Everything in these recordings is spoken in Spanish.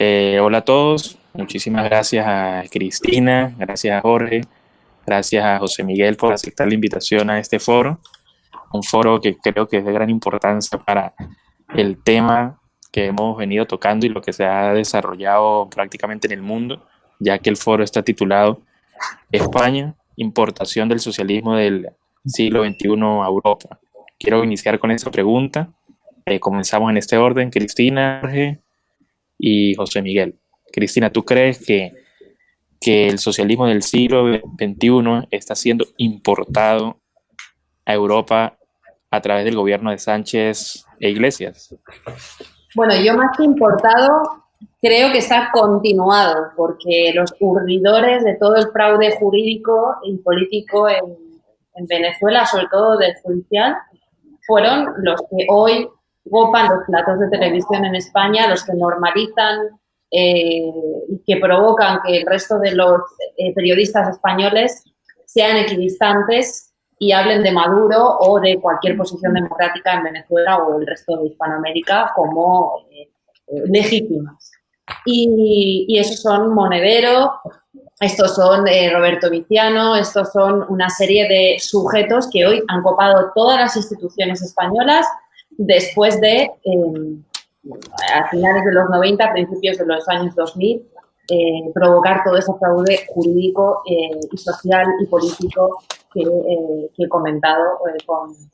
Hola a todos, muchísimas gracias a Cristina, gracias a Jorge, gracias a José Miguel por aceptar la invitación a este foro, un foro que creo que es de gran importancia para el tema que hemos venido tocando y lo que se ha desarrollado prácticamente en el mundo, ya que el foro está titulado España, importación del socialismo del siglo XXI a Europa. Quiero iniciar con esta pregunta. Comenzamos en este orden, Cristina, Jorge y José Miguel. Cristina, ¿tú crees que el socialismo del siglo XXI está siendo importado a Europa a través del gobierno de Sánchez e Iglesias? Bueno, yo más que importado, creo que está continuado, porque los urdidores de todo el fraude jurídico y político en Venezuela, sobre todo del judicial, fueron los que hoy copan los platos de televisión en España, los que normalizan y que provocan que el resto de los periodistas españoles sean equidistantes y hablen de Maduro o de cualquier posición democrática en Venezuela o el resto de Hispanoamérica como legítimas. Y esos son Monedero, estos son Roberto Viciano, estos son una serie de sujetos que hoy han copado todas las instituciones españolas después de, a finales de los 90, principios de los años 2000, provocar todo ese fraude jurídico y social y político que he comentado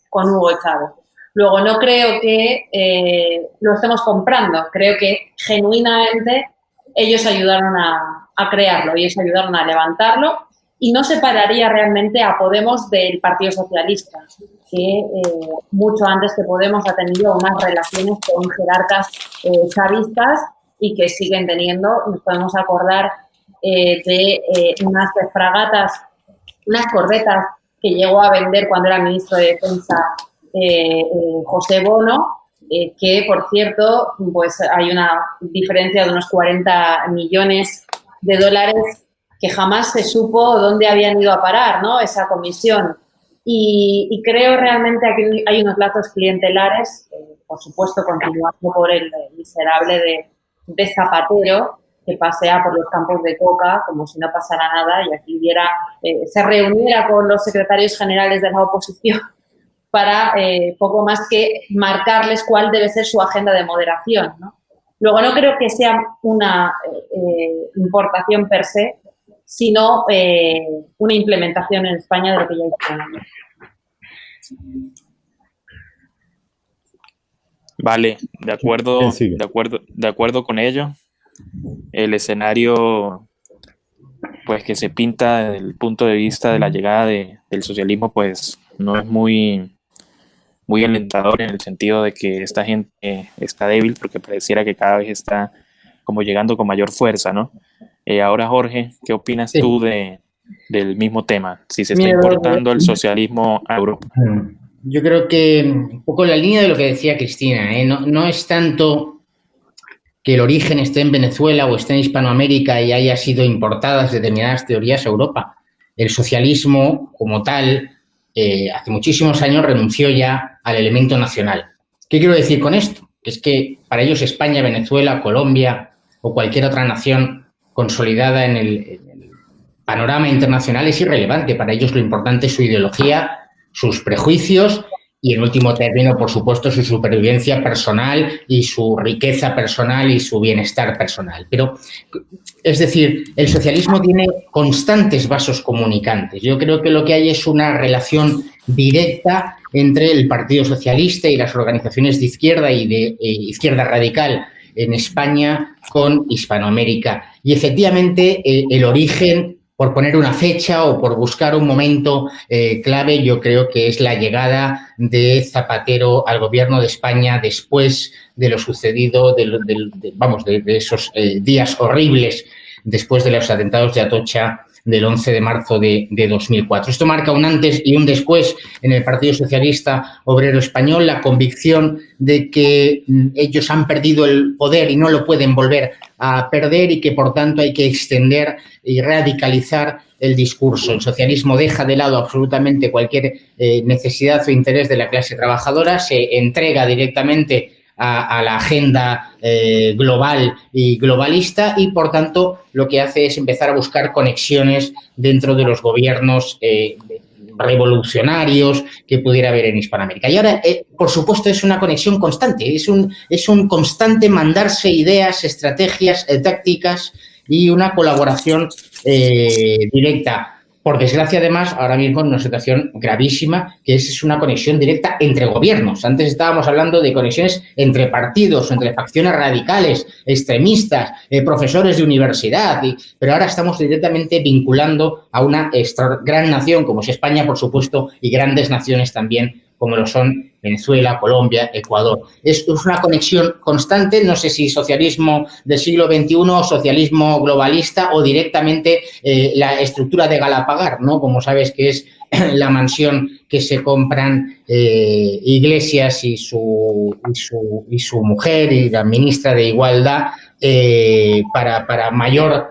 con Hugo Chávez. Luego, no creo que lo estemos comprando, creo que genuinamente ellos ayudaron a crearlo, ellos ayudaron a levantarlo y no separaría realmente a Podemos del Partido Socialista, que mucho antes que Podemos ha tenido unas relaciones con jerarcas chavistas y que siguen teniendo. Nos podemos acordar de unas fragatas, unas corbetas que llegó a vender cuando era ministro de Defensa José Bono, que, por cierto, pues hay una diferencia de unos 40 millones de dólares que jamás se supo dónde habían ido a parar, ¿no?, esa comisión. Y creo realmente que hay unos lazos clientelares, por supuesto, continuando por el miserable de Zapatero, que pasea por los campos de coca como si no pasara nada y aquí se reuniera con los secretarios generales de la oposición para poco más que marcarles cuál debe ser su agenda de moderación, ¿no? Luego, no creo que sea una importación per se, sino una implementación en España de lo que ya hicieron. Vale, de acuerdo con ello. El escenario, pues, que se pinta desde el punto de vista de la llegada del socialismo, pues no es muy alentador, en el sentido de que esta gente está débil, porque pareciera que cada vez está como llegando con mayor fuerza, ¿no? Ahora, Jorge, ¿qué opinas tú del mismo tema? Si se está importando el socialismo a Europa. Yo creo que un poco en la línea de lo que decía Cristina, no es tanto que el origen esté en Venezuela o esté en Hispanoamérica y haya sido importadas determinadas teorías a Europa. El socialismo, como tal, hace muchísimos años renunció ya al elemento nacional. ¿Qué quiero decir con esto? Es que para ellos España, Venezuela, Colombia o cualquier otra nación consolidada en el panorama internacional es irrelevante. Para ellos lo importante es su ideología, sus prejuicios y, en último término, por supuesto, su supervivencia personal y su riqueza personal y su bienestar personal. Pero, es decir, el socialismo tiene constantes vasos comunicantes. Yo creo que lo que hay es una relación directa entre el Partido Socialista y las organizaciones de izquierda y de izquierda radical en España con Hispanoamérica. Y, efectivamente, el origen, por poner una fecha o por buscar un momento clave, yo creo que es la llegada de Zapatero al gobierno de España después de lo sucedido, de esos días horribles después de los atentados de Atocha del 11 de marzo de 2004. Esto marca un antes y un después en el Partido Socialista Obrero Español, la convicción de que ellos han perdido el poder y no lo pueden volver a perder y que, por tanto, hay que extender y radicalizar el discurso. El socialismo deja de lado absolutamente cualquier necesidad o interés de la clase trabajadora, se entrega directamente a la agenda global y globalista y, por tanto, lo que hace es empezar a buscar conexiones dentro de los gobiernos revolucionarios que pudiera haber en Hispanoamérica. Y ahora, por supuesto, es una conexión constante, es un constante mandarse ideas, estrategias, tácticas y una colaboración directa. Por desgracia, además, ahora mismo en una situación gravísima, que es una conexión directa entre gobiernos. Antes estábamos hablando de conexiones entre partidos, entre facciones radicales, extremistas, profesores de universidad, pero ahora estamos directamente vinculando a una gran nación como es España, por supuesto, y grandes naciones también como lo son Venezuela, Colombia, Ecuador. Es una conexión constante, no sé si socialismo del siglo XXI, socialismo globalista o directamente la estructura de Galapagar, ¿no? Como sabes que es la mansión que se compran Iglesias y su mujer y la ministra de Igualdad para mayor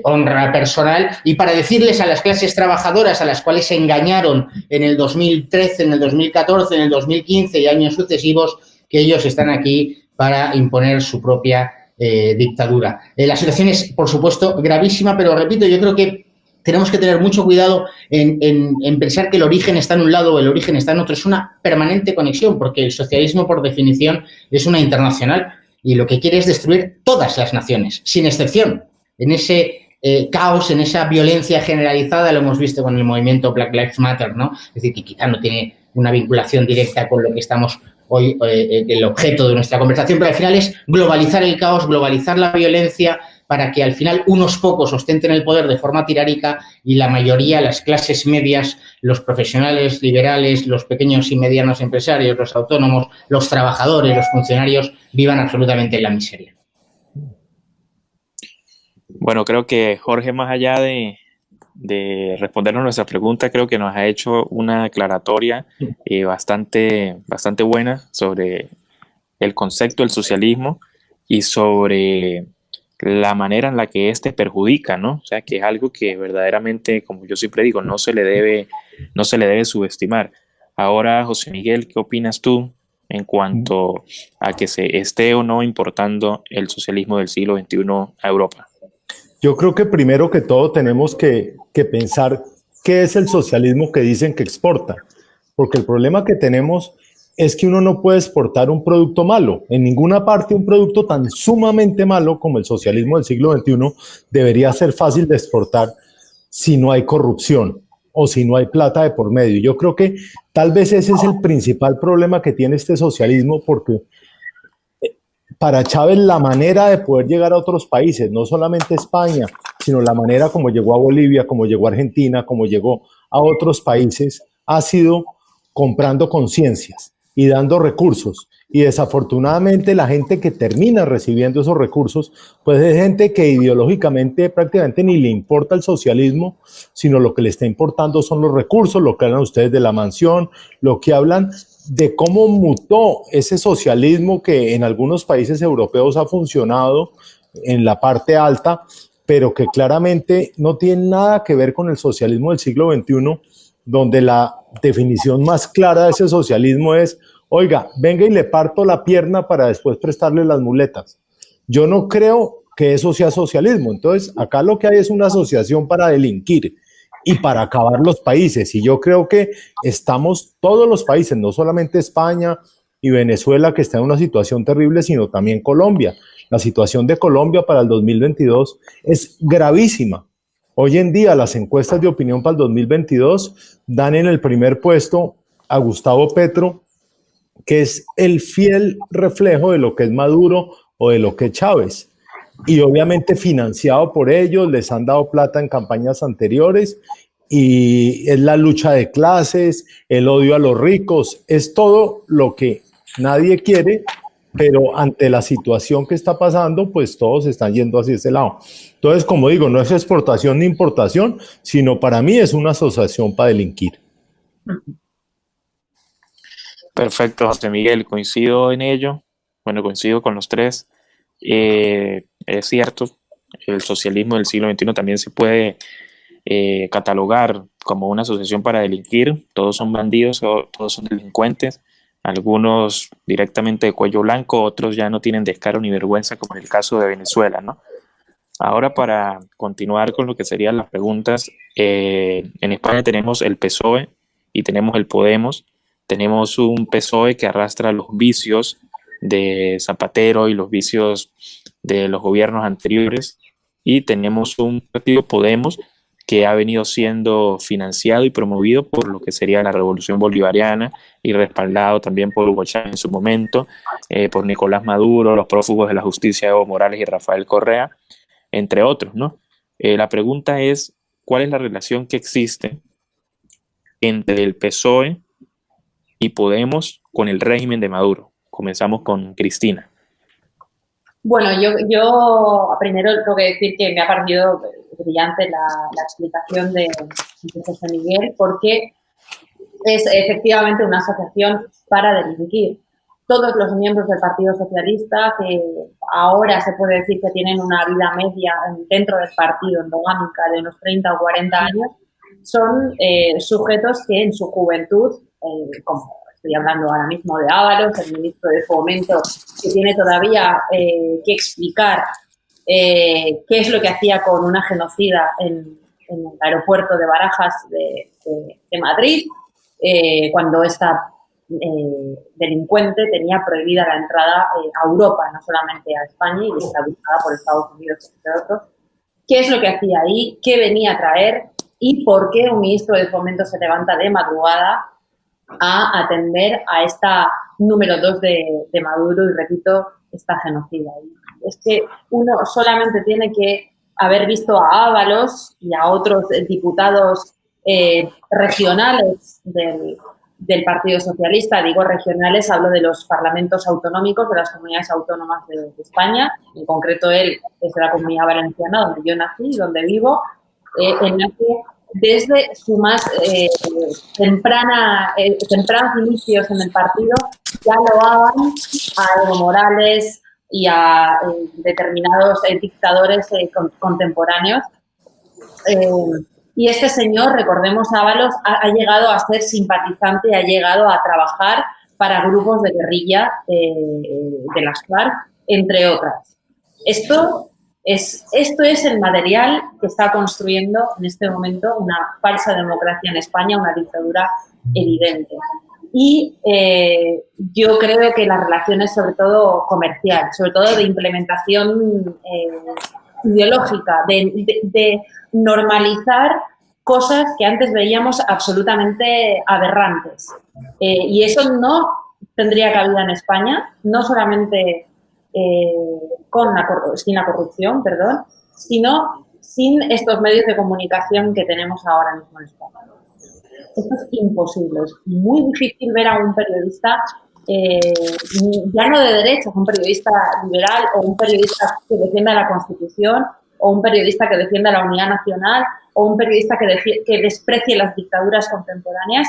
honra personal y para decirles a las clases trabajadoras a las cuales se engañaron en el 2013, en el 2014, en el 2015 y años sucesivos, que ellos están aquí para imponer su propia dictadura. La situación es, por supuesto, gravísima, pero repito, yo creo que tenemos que tener mucho cuidado en pensar que el origen está en un lado o el origen está en otro. Es una permanente conexión, porque el socialismo, por definición, es una internacional y lo que quiere es destruir todas las naciones, sin excepción. En ese caos, en esa violencia generalizada, lo hemos visto con el movimiento Black Lives Matter, ¿no? Es decir, que quizá no tiene una vinculación directa con lo que estamos hoy, el objeto de nuestra conversación, pero al final es globalizar el caos, globalizar la violencia, para que al final unos pocos ostenten el poder de forma tiránica y la mayoría, las clases medias, los profesionales liberales, los pequeños y medianos empresarios, los autónomos, los trabajadores, los funcionarios, vivan absolutamente en la miseria. Bueno, creo que Jorge, más allá de respondernos nuestra pregunta, creo que nos ha hecho una aclaratoria bastante buena sobre el concepto del socialismo y sobre la manera en la que éste perjudica, ¿no? O sea, que es algo que verdaderamente, como yo siempre digo, no se le debe subestimar. Ahora, José Miguel, ¿qué opinas tú en cuanto a que se esté o no importando el socialismo del siglo XXI a Europa? Yo creo que primero que todo tenemos que pensar qué es el socialismo que dicen que exporta, porque el problema que tenemos es que uno no puede exportar un producto malo. En ninguna parte un producto tan sumamente malo como el socialismo del siglo XXI debería ser fácil de exportar si no hay corrupción o si no hay plata de por medio. Yo creo que tal vez ese es el principal problema que tiene este socialismo, porque para Chávez la manera de poder llegar a otros países, no solamente España, sino la manera como llegó a Bolivia, como llegó a Argentina, como llegó a otros países, ha sido comprando conciencias y dando recursos. Y desafortunadamente la gente que termina recibiendo esos recursos, pues es gente que ideológicamente prácticamente ni le importa el socialismo, sino lo que le está importando son los recursos, lo que hablan ustedes de la mansión, lo que hablan de cómo mutó ese socialismo que en algunos países europeos ha funcionado en la parte alta, pero que claramente no tiene nada que ver con el socialismo del siglo XXI, donde la definición más clara de ese socialismo es: oiga, venga y le parto la pierna para después prestarle las muletas. Yo no creo que eso sea socialismo. Entonces, acá lo que hay es una asociación para delinquir y para acabar los países. Y yo creo que estamos todos los países, no solamente España y Venezuela, que está en una situación terrible, sino también Colombia. La situación de Colombia para el 2022 es gravísima. Hoy en día las encuestas de opinión para el 2022 dan en el primer puesto a Gustavo Petro, que es el fiel reflejo de lo que es Maduro o de lo que es Chávez. Y obviamente financiado por ellos, les han dado plata en campañas anteriores, y es la lucha de clases, el odio a los ricos, es todo lo que nadie quiere, pero ante la situación que está pasando, pues todos están yendo hacia ese lado. Entonces, como digo, no es exportación ni importación, sino para mí es una asociación para delinquir. Perfecto, José Miguel, coincido en ello. Bueno, coincido con los tres. Es cierto, el socialismo del siglo XXI también se puede catalogar como una asociación para delinquir. Todos son bandidos, todos son delincuentes. algunos directamente de cuello blanco, otros ya no tienen descaro ni vergüenza, como en el caso de Venezuela, ¿no? Ahora, para continuar con lo que serían las preguntas, en España tenemos el PSOE y tenemos el Podemos. Tenemos un PSOE que arrastra los vicios de Zapatero y los vicios de los gobiernos anteriores, y tenemos un partido Podemos que ha venido siendo financiado y promovido por lo que sería la Revolución Bolivariana y respaldado también por Hugo Chávez en su momento, por Nicolás Maduro, los prófugos de la justicia Evo Morales y Rafael Correa, entre otros, ¿no? La pregunta es, ¿cuál es la relación que existe entre el PSOE y Podemos con el régimen de Maduro? Comenzamos con Cristina. Bueno, yo primero tengo que decir que me ha parecido brillante la explicación de José Miguel, porque es efectivamente una asociación para delinquir. Todos los miembros del Partido Socialista, que ahora se puede decir que tienen una vida media dentro del partido endogámica de unos 30 o 40 años, son sujetos que en su juventud, como estoy hablando ahora mismo de Ábalos, el ministro de Fomento, que tiene todavía que explicar qué es lo que hacía con una genocida en el aeropuerto de Barajas de Madrid, cuando esta delincuente tenía prohibida la entrada a Europa, no solamente a España, y está buscada por Estados Unidos, entre otros. ¿Qué es lo que hacía ahí? ¿Qué venía a traer? ¿Y por qué un ministro de Fomento se levanta de madrugada a atender a esta número 2 de Maduro y, repito, esta genocida? Es que uno solamente tiene que haber visto a Ábalos y a otros diputados regionales del Partido Socialista. Digo regionales, hablo de los parlamentos autonómicos de las comunidades autónomas de España, en concreto él es de la Comunidad Valenciana, donde yo nací y donde vivo, en la que desde su más tempranos inicios en el partido ya loaban a Evo Morales y a determinados dictadores contemporáneos. Y este señor, recordemos, Ábalos, ha llegado a ser simpatizante, ha llegado a trabajar para grupos de guerrilla de las FARC, entre otras. Esto es el material que está construyendo en este momento una falsa democracia en España, una dictadura evidente. Y yo creo que las relaciones, sobre todo comercial, sobre todo de implementación ideológica, de normalizar cosas que antes veíamos absolutamente aberrantes. Y eso no tendría cabida en España, no solamente sin la corrupción, sino sin estos medios de comunicación que tenemos ahora mismo en España. Esto es imposible, es muy difícil ver a un periodista ya no de derechas, un periodista liberal o un periodista que defienda la Constitución o un periodista que defienda la unidad nacional o un periodista que desprecie las dictaduras contemporáneas,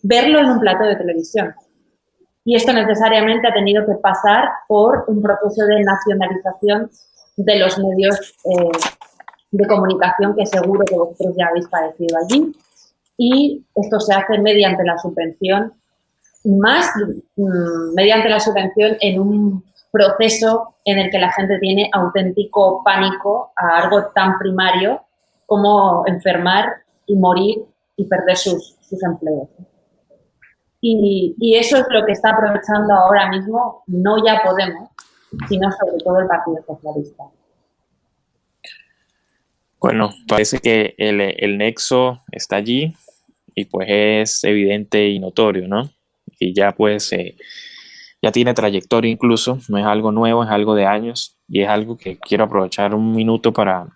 verlo en un plato de televisión. Y esto necesariamente ha tenido que pasar por un proceso de nacionalización de los medios de comunicación que seguro que vosotros ya habéis padecido allí. Y esto se hace mediante la subvención, mediante la subvención en un proceso en el que la gente tiene auténtico pánico a algo tan primario como enfermar y morir y perder sus empleos. Y eso es lo que está aprovechando ahora mismo, no ya Podemos, sino sobre todo el Partido Socialista. Bueno, parece que el nexo está allí y pues es evidente y notorio, ¿no? Y ya pues ya tiene trayectoria incluso, no es algo nuevo, es algo de años y es algo que quiero aprovechar un minuto para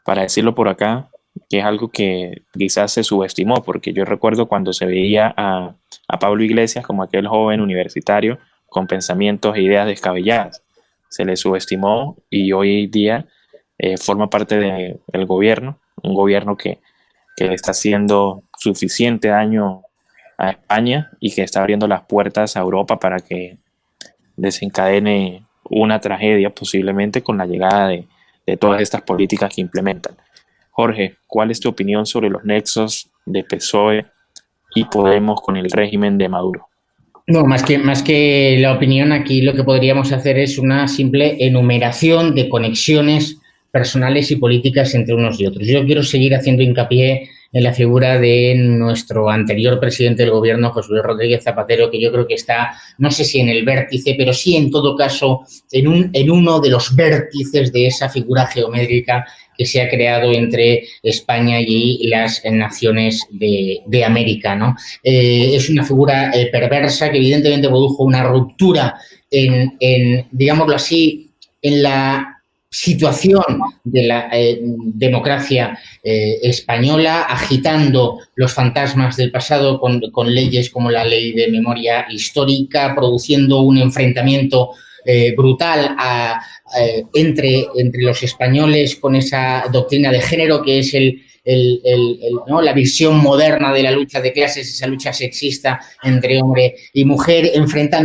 decirlo por acá, que es algo que quizás se subestimó, porque yo recuerdo cuando se veía a Pablo Iglesias como aquel joven universitario con pensamientos e ideas descabelladas. Se le subestimó y hoy día forma parte del gobierno, un gobierno que le está haciendo suficiente daño a España y que está abriendo las puertas a Europa para que desencadene una tragedia posiblemente con la llegada de todas estas políticas que implementan. Jorge, ¿cuál es tu opinión sobre los nexos de PSOE y Podemos con el régimen de Maduro? No, más que la opinión, aquí lo que podríamos hacer es una simple enumeración de conexiones personales y políticas entre unos y otros. Yo quiero seguir haciendo hincapié en la figura de nuestro anterior presidente del gobierno, José Luis Rodríguez Zapatero, que yo creo que está, no sé si en el vértice, pero sí en todo caso en uno de los vértices de esa figura geométrica que se ha creado entre España y las naciones de América, ¿no? Es una figura perversa que evidentemente produjo una ruptura digámoslo así, en la situación de la democracia española, agitando los fantasmas del pasado con leyes como la ley de memoria histórica, produciendo un enfrentamiento brutal entre los españoles con esa doctrina de género que es ¿no? la visión moderna de la lucha de clases, esa lucha sexista entre hombre y mujer,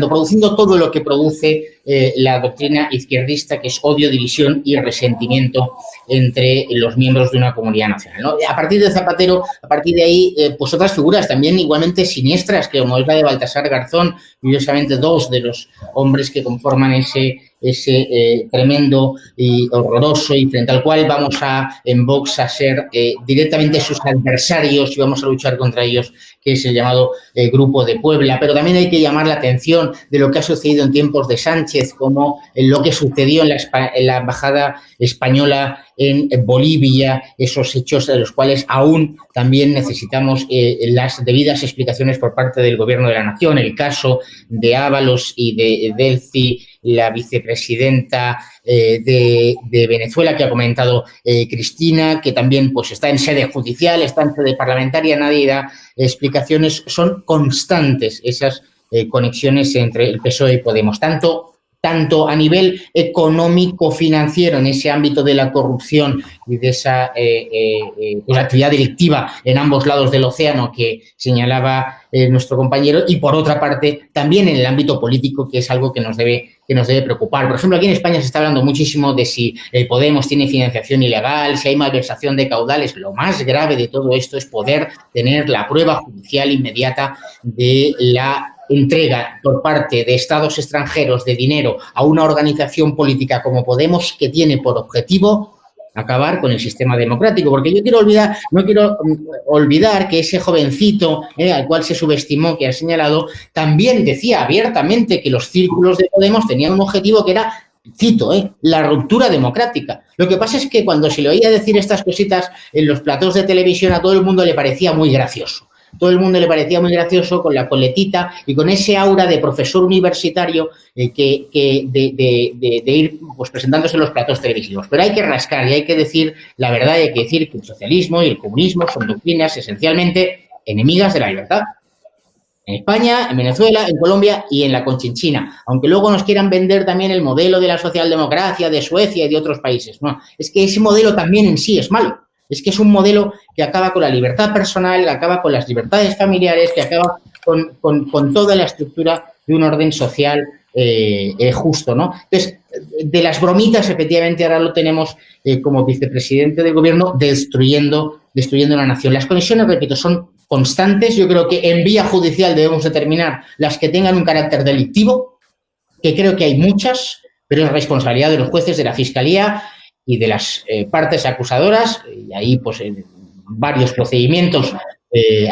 produciendo todo lo que produce la doctrina izquierdista, que es odio, división y resentimiento entre los miembros de una comunidad nacional, ¿no? A partir de Zapatero, a partir de ahí, pues otras figuras también igualmente siniestras, que como es la de Baltasar Garzón, curiosamente dos de los hombres que conforman ese tremendo y horroroso y frente al cual vamos en Vox a ser directamente sus adversarios y vamos a luchar contra ellos, que es el llamado Grupo de Puebla. Pero también hay que llamar la atención de lo que ha sucedido en tiempos de Sánchez, como lo que sucedió en la embajada española en Bolivia, esos hechos de los cuales aún también necesitamos las debidas explicaciones por parte del Gobierno de la Nación. El caso de Ábalos y de Delcy, la vicepresidenta de Venezuela, que ha comentado Cristina, que también pues está en sede judicial, está en sede parlamentaria, nadie da explicaciones. Son constantes esas conexiones entre el PSOE y Podemos, tanto a nivel económico-financiero en ese ámbito de la corrupción y de esa pues, actividad delictiva en ambos lados del océano que señalaba nuestro compañero, y por otra parte también en el ámbito político, que es algo que nos debe preocupar. Por ejemplo, aquí en España se está hablando muchísimo de si el Podemos tiene financiación ilegal, si hay malversación de caudales. Lo más grave de todo esto es poder tener la prueba judicial inmediata de la entrega por parte de estados extranjeros de dinero a una organización política como Podemos, que tiene por objetivo acabar con el sistema democrático. Porque no quiero olvidar que ese jovencito al cual se subestimó, que ha señalado, también decía abiertamente que los círculos de Podemos tenían un objetivo que era, cito, la ruptura democrática. Lo que pasa es que cuando se le oía decir estas cositas en los platós de televisión, a todo el mundo le parecía muy gracioso. Todo el mundo le parecía muy gracioso, con la coletita y con ese aura de profesor universitario de ir pues, presentándose en los platos televisivos. Pero hay que rascar y hay que decir la verdad, y hay que decir que el socialismo y el comunismo son doctrinas esencialmente enemigas de la libertad. En España, en Venezuela, en Colombia y en la Conchinchina. Aunque luego nos quieran vender también el modelo de la socialdemocracia de Suecia y de otros países. No, es que ese modelo también en sí es malo. Es que es un modelo que acaba con la libertad personal, que acaba con las libertades familiares, que acaba con toda la estructura de un orden social justo, ¿no? Entonces, de las bromitas, efectivamente, ahora lo tenemos como vicepresidente del gobierno destruyendo la nación. Las conexiones, repito, son constantes. Yo creo que en vía judicial debemos determinar las que tengan un carácter delictivo, que creo que hay muchas, pero es responsabilidad de los jueces, de la Fiscalía y de las partes acusadoras, y ahí pues en varios procedimientos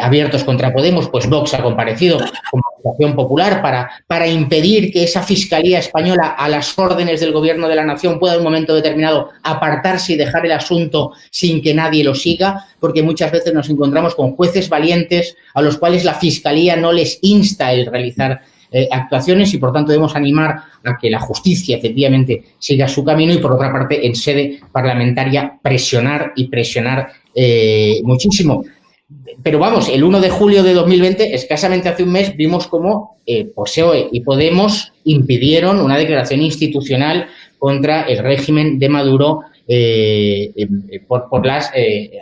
abiertos contra Podemos, pues Vox ha comparecido como acusación popular para impedir que esa Fiscalía española, a las órdenes del Gobierno de la Nación, pueda en un momento determinado apartarse y dejar el asunto sin que nadie lo siga, porque muchas veces nos encontramos con jueces valientes a los cuales la Fiscalía no les insta el realizar actuaciones, y por tanto debemos animar a que la justicia efectivamente siga su camino, y por otra parte en sede parlamentaria presionar muchísimo. Pero vamos, el 1 de julio de 2020, escasamente hace un mes, vimos cómo PSOE y Podemos impidieron una declaración institucional contra el régimen de Maduro por las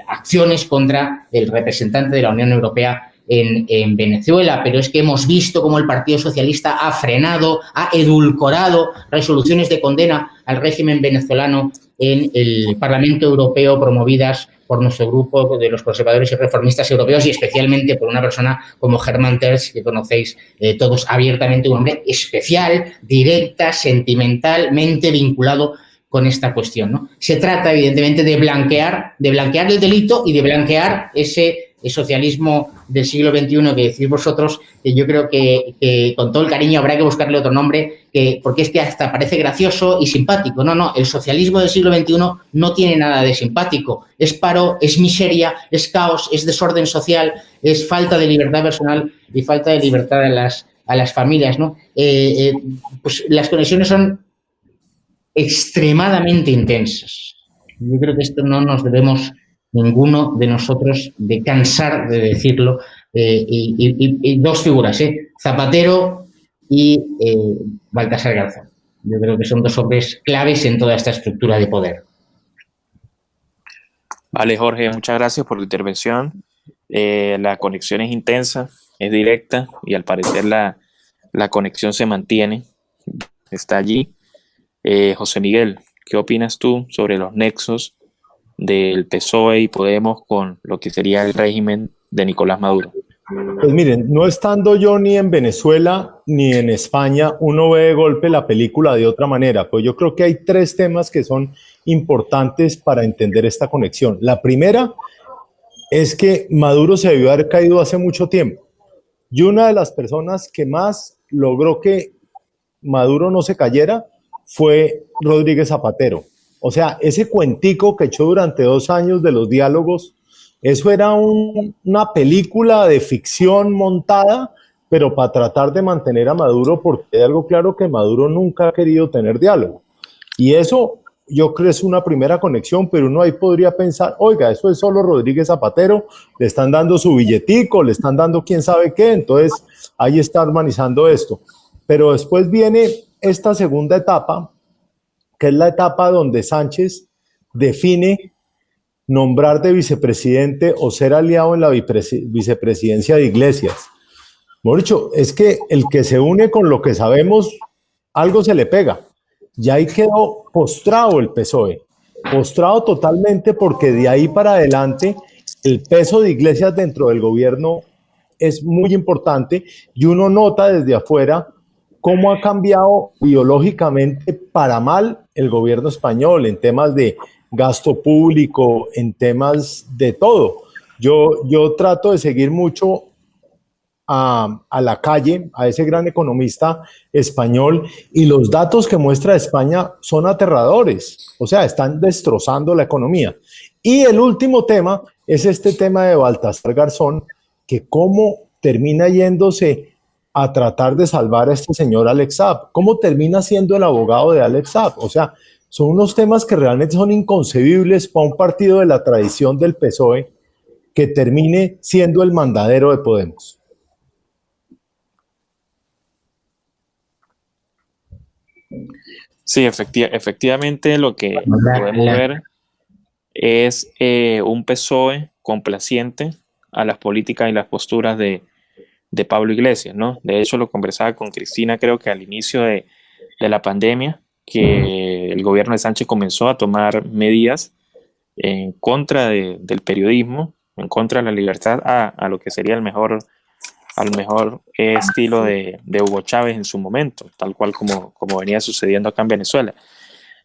acciones contra el representante de la Unión Europea en Venezuela. Pero es que hemos visto cómo el Partido Socialista ha frenado, ha edulcorado resoluciones de condena al régimen venezolano en el Parlamento Europeo, promovidas por nuestro grupo de los conservadores y reformistas europeos y especialmente por una persona como Hermann Tertsch, que conocéis todos abiertamente, un hombre especial, directa, sentimentalmente vinculado con esta cuestión, ¿no? Se trata, evidentemente, de blanquear el delito y de blanquear ese socialismo del siglo XXI que decís vosotros, que yo creo que con todo el cariño habrá que buscarle otro nombre, porque es que hasta parece gracioso y simpático. No, el socialismo del siglo XXI no tiene nada de simpático. Es paro, es miseria, es caos, es desorden social, es falta de libertad personal y falta de libertad a las familias, ¿no? Pues las conexiones son extremadamente intensas. Yo creo que esto no nos debemos ninguno de nosotros de cansar de decirlo. Y dos figuras, Zapatero y Baltasar Garzón. Yo creo que son dos hombres claves en toda esta estructura de poder. Vale, Jorge, muchas gracias por tu intervención. La conexión es intensa, es directa y al parecer la conexión se mantiene, está allí. José Miguel, ¿qué opinas tú sobre los nexos del PSOE y Podemos con lo que sería el régimen de Nicolás Maduro? Pues miren, no estando yo ni en Venezuela ni en España, uno ve de golpe la película de otra manera. Pues yo creo que hay tres temas que son importantes para entender esta conexión. La primera es que Maduro se debió haber caído hace mucho tiempo. Y una de las personas que más logró que Maduro no se cayera fue Rodríguez Zapatero. O sea, ese cuentico que echó durante 2 años de los diálogos, eso era una película de ficción montada, pero para tratar de mantener a Maduro, porque hay algo claro que Maduro nunca ha querido tener diálogo. Y eso yo creo es una primera conexión, pero uno ahí podría pensar, oiga, eso es solo Rodríguez Zapatero, le están dando su billetico, le están dando quién sabe qué, entonces ahí está armonizando esto. Pero después viene esta segunda etapa, que es la etapa donde Sánchez define nombrar de vicepresidente o ser aliado en la vicepresidencia de Iglesias. Mejor dicho, es que el que se une con lo que sabemos, algo se le pega. Y ahí quedó postrado el PSOE, postrado totalmente porque de ahí para adelante el peso de Iglesias dentro del gobierno es muy importante y uno nota desde afuera cómo ha cambiado ideológicamente para mal el gobierno español en temas de gasto público, en temas de todo. Yo trato de seguir mucho a la calle, a ese gran economista español, y los datos que muestra España son aterradores, o sea, están destrozando la economía. Y el último tema es este tema de Baltasar Garzón, que cómo termina yéndose a tratar de salvar a este señor Alex Saab, cómo termina siendo el abogado de Alex Saab, o sea, son unos temas que realmente son inconcebibles para un partido de la tradición del PSOE que termine siendo el mandadero de Podemos. Sí, efectivamente lo que podemos ver es un PSOE complaciente a las políticas y las posturas de Pablo Iglesias, ¿no? De hecho, lo conversaba con Cristina, creo que al inicio de la pandemia, que el gobierno de Sánchez comenzó a tomar medidas en contra del periodismo, en contra de la libertad, a lo que sería al mejor estilo de Hugo Chávez en su momento, tal cual como venía sucediendo acá en Venezuela.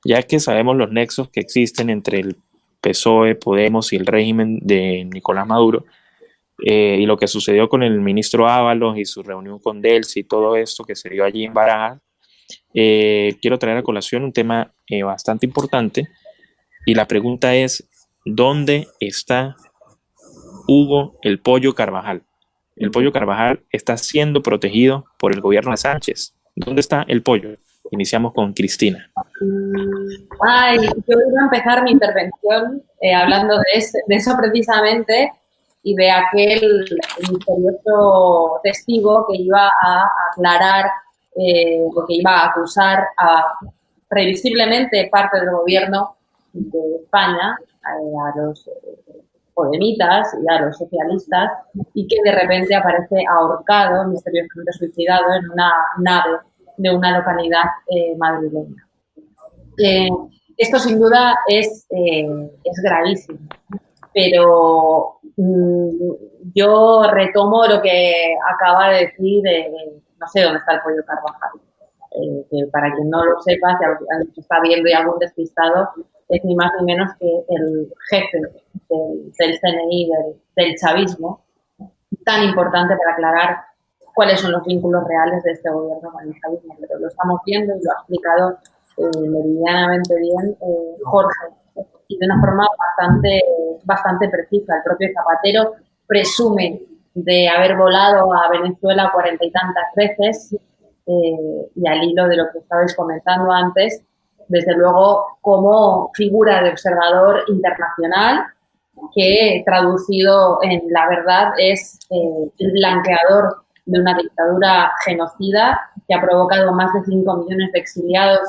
Ya que sabemos los nexos que existen entre el PSOE, Podemos y el régimen de Nicolás Maduro, y lo que sucedió con el ministro Ábalos y su reunión con Delcy y todo esto que se dio allí en Barajas, quiero traer a colación un tema bastante importante, y la pregunta es, ¿dónde está Hugo el Pollo Carvajal? El Pollo Carvajal está siendo protegido por el gobierno de Sánchez. ¿Dónde está el pollo? Iniciamos con Cristina. Yo iba a empezar mi intervención hablando de eso precisamente y de aquel misterioso testigo que iba a aclarar o que iba a acusar previsiblemente parte del gobierno de España, a los podemitas y a los socialistas, y que de repente aparece ahorcado, misteriosamente suicidado en una nave de una localidad madrileña. Esto sin duda es gravísimo. pero yo retomo lo que acaba de decir, no sé dónde está el pollo Carvajal. Que para quien no lo sepa, si alguien está viendo y algún despistado, es ni más ni menos que el jefe del CNI, del chavismo, tan importante para aclarar cuáles son los vínculos reales de este gobierno con el chavismo. Pero lo estamos viendo y lo ha explicado meridianamente bien Jorge, y de una forma bastante precisa. El propio Zapatero presume de haber volado a Venezuela 40 y tantas veces, y al hilo de lo que estabais comentando antes, desde luego como figura de observador internacional, que traducido en la verdad es el blanqueador de una dictadura genocida que ha provocado más de 5 millones de exiliados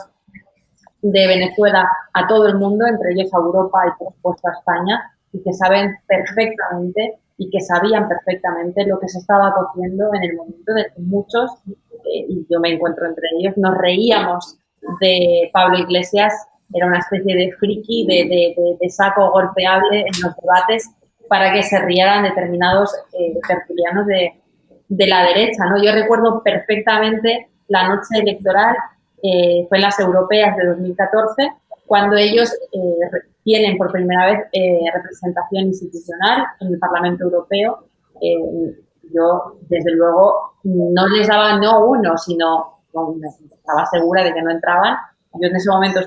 de Venezuela a todo el mundo, entre ellos a Europa y por supuesto a España, y que saben perfectamente y que sabían perfectamente lo que se estaba cociendo en el momento de que muchos, y yo me encuentro entre ellos, nos reíamos de Pablo Iglesias. Era una especie de friki, de saco golpeable en los debates para que se rieran determinados tertulianos de la derecha, ¿no? Yo recuerdo perfectamente la noche electoral, fue en las europeas de 2014, cuando ellos tienen por primera vez representación institucional en el Parlamento Europeo. Yo, desde luego, no les daba no uno, sino estaba segura de que no entraban. Yo en ese momento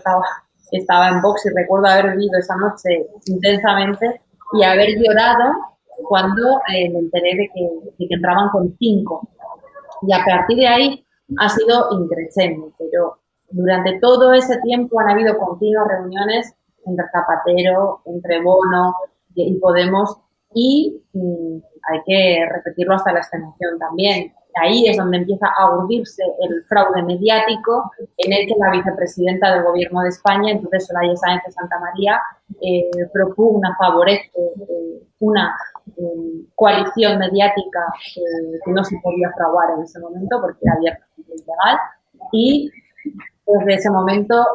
estaba en Vox y recuerdo haber vivido esa noche intensamente y haber llorado cuando me enteré de que entraban con 5. Y a partir de ahí ha sido increciente, pero durante todo ese tiempo han habido continuas reuniones entre Zapatero, entre Bono y Podemos, y hay que repetirlo hasta la extenuación también. Ahí es donde empieza a urdirse el fraude mediático, en el que la vicepresidenta del Gobierno de España, entonces Soraya Sáenz de Santamaría, propugna, favorece una coalición mediática que no se podía fraguar en ese momento porque era abiertamente ilegal, y desde ese momento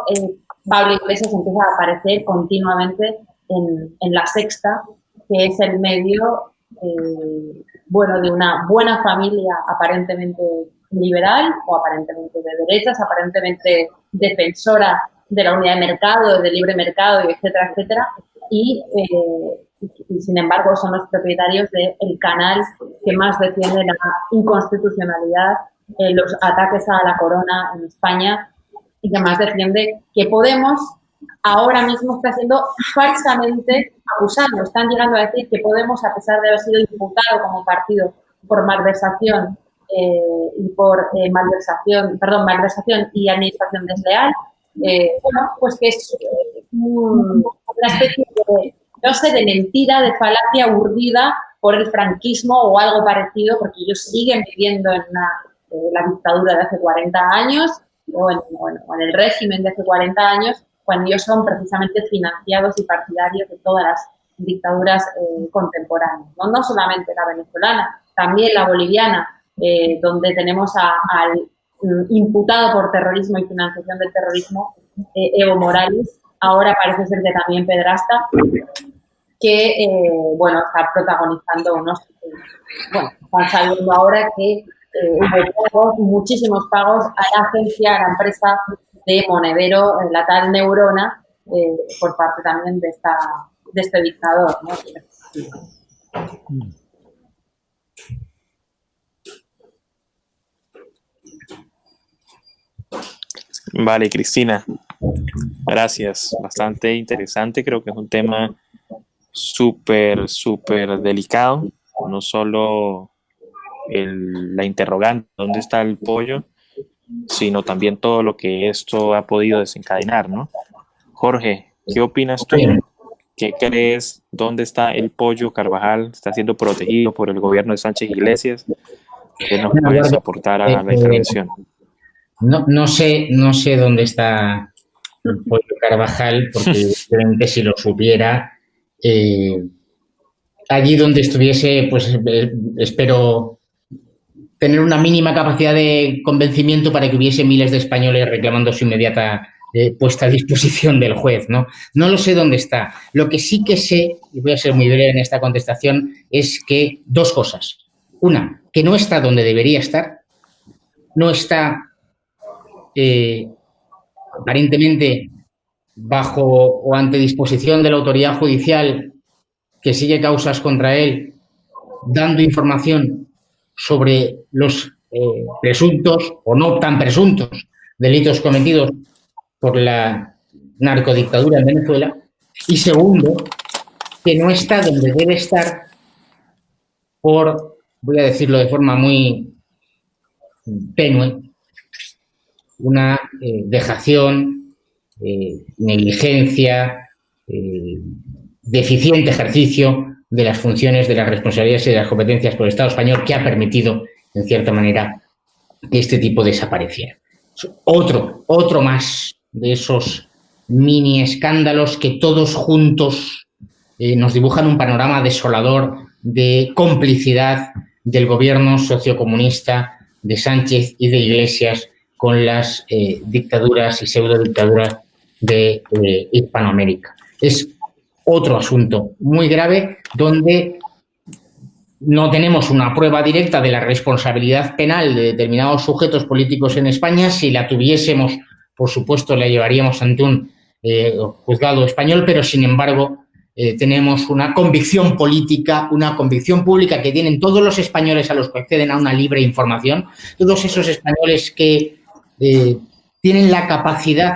Pablo Iglesias empieza a aparecer continuamente en La Sexta, que es el medio de una buena familia aparentemente liberal o aparentemente de derechas, aparentemente defensora de la unidad de mercado, del libre mercado, etcétera, etcétera, y sin embargo son los propietarios del canal que más defiende la inconstitucionalidad, los ataques a la corona en España, y que más defiende que Podemos ahora mismo está siendo falsamente acusado. Están llegando a decir que Podemos, a pesar de haber sido imputado como partido por malversación y por malversación y administración desleal, pues que es una especie de mentira, de falacia urdida por el franquismo o algo parecido, porque ellos siguen viviendo en la dictadura de hace 40 años o en el régimen de hace 40 años, cuando ellos son precisamente financiados y partidarios de todas las dictaduras contemporáneas, no solamente la venezolana, también la boliviana, donde tenemos al imputado por terrorismo y financiación del terrorismo, Evo Morales, ahora parece ser que también pedrasta, que está protagonizando están saliendo ahora que hubo muchísimos pagos a la agencia, a la empresa de Monedero, la tal Neurona, por parte también de este dictador, ¿no? Vale, Cristina, gracias. Bastante interesante. Creo que es un tema súper delicado. No solo la interrogante, ¿dónde está el pollo?, sino también todo lo que esto ha podido desencadenar, ¿no? Jorge, ¿qué opinas tú? ¿Qué crees? ¿Dónde está el pollo Carvajal? ¿Está siendo protegido por el gobierno de Sánchez Iglesias? ¿Qué nos puedes aportar a la intervención? No sé dónde está el pollo Carvajal, porque evidentemente si lo supiera, allí donde estuviese, pues espero tener una mínima capacidad de convencimiento para que hubiese miles de españoles reclamando su inmediata puesta a disposición del juez, ¿no? No lo sé dónde está. Lo que sí que sé, y voy a ser muy breve en esta contestación, es que dos cosas. Una, que no está donde debería estar, no está aparentemente bajo o ante disposición de la autoridad judicial que sigue causas contra él, dando información sobre los presuntos o no tan presuntos delitos cometidos por la narcodictadura en Venezuela. Y segundo, que no está donde debe estar por, voy a decirlo de forma muy tenue, una dejación, negligencia, deficiente ejercicio de las funciones, de las responsabilidades y de las competencias por el Estado español que ha permitido, en cierta manera, que este tipo desapareciera. Otro más de esos mini escándalos que todos juntos nos dibujan un panorama desolador de complicidad del gobierno sociocomunista de Sánchez y de Iglesias con las dictaduras y pseudodictaduras de Hispanoamérica. Es otro asunto muy grave donde no tenemos una prueba directa de la responsabilidad penal de determinados sujetos políticos en España. Si la tuviésemos, por supuesto, la llevaríamos ante un juzgado español, pero sin embargo tenemos una convicción política, una convicción pública que tienen todos los españoles a los que acceden a una libre información, todos esos españoles que tienen la capacidad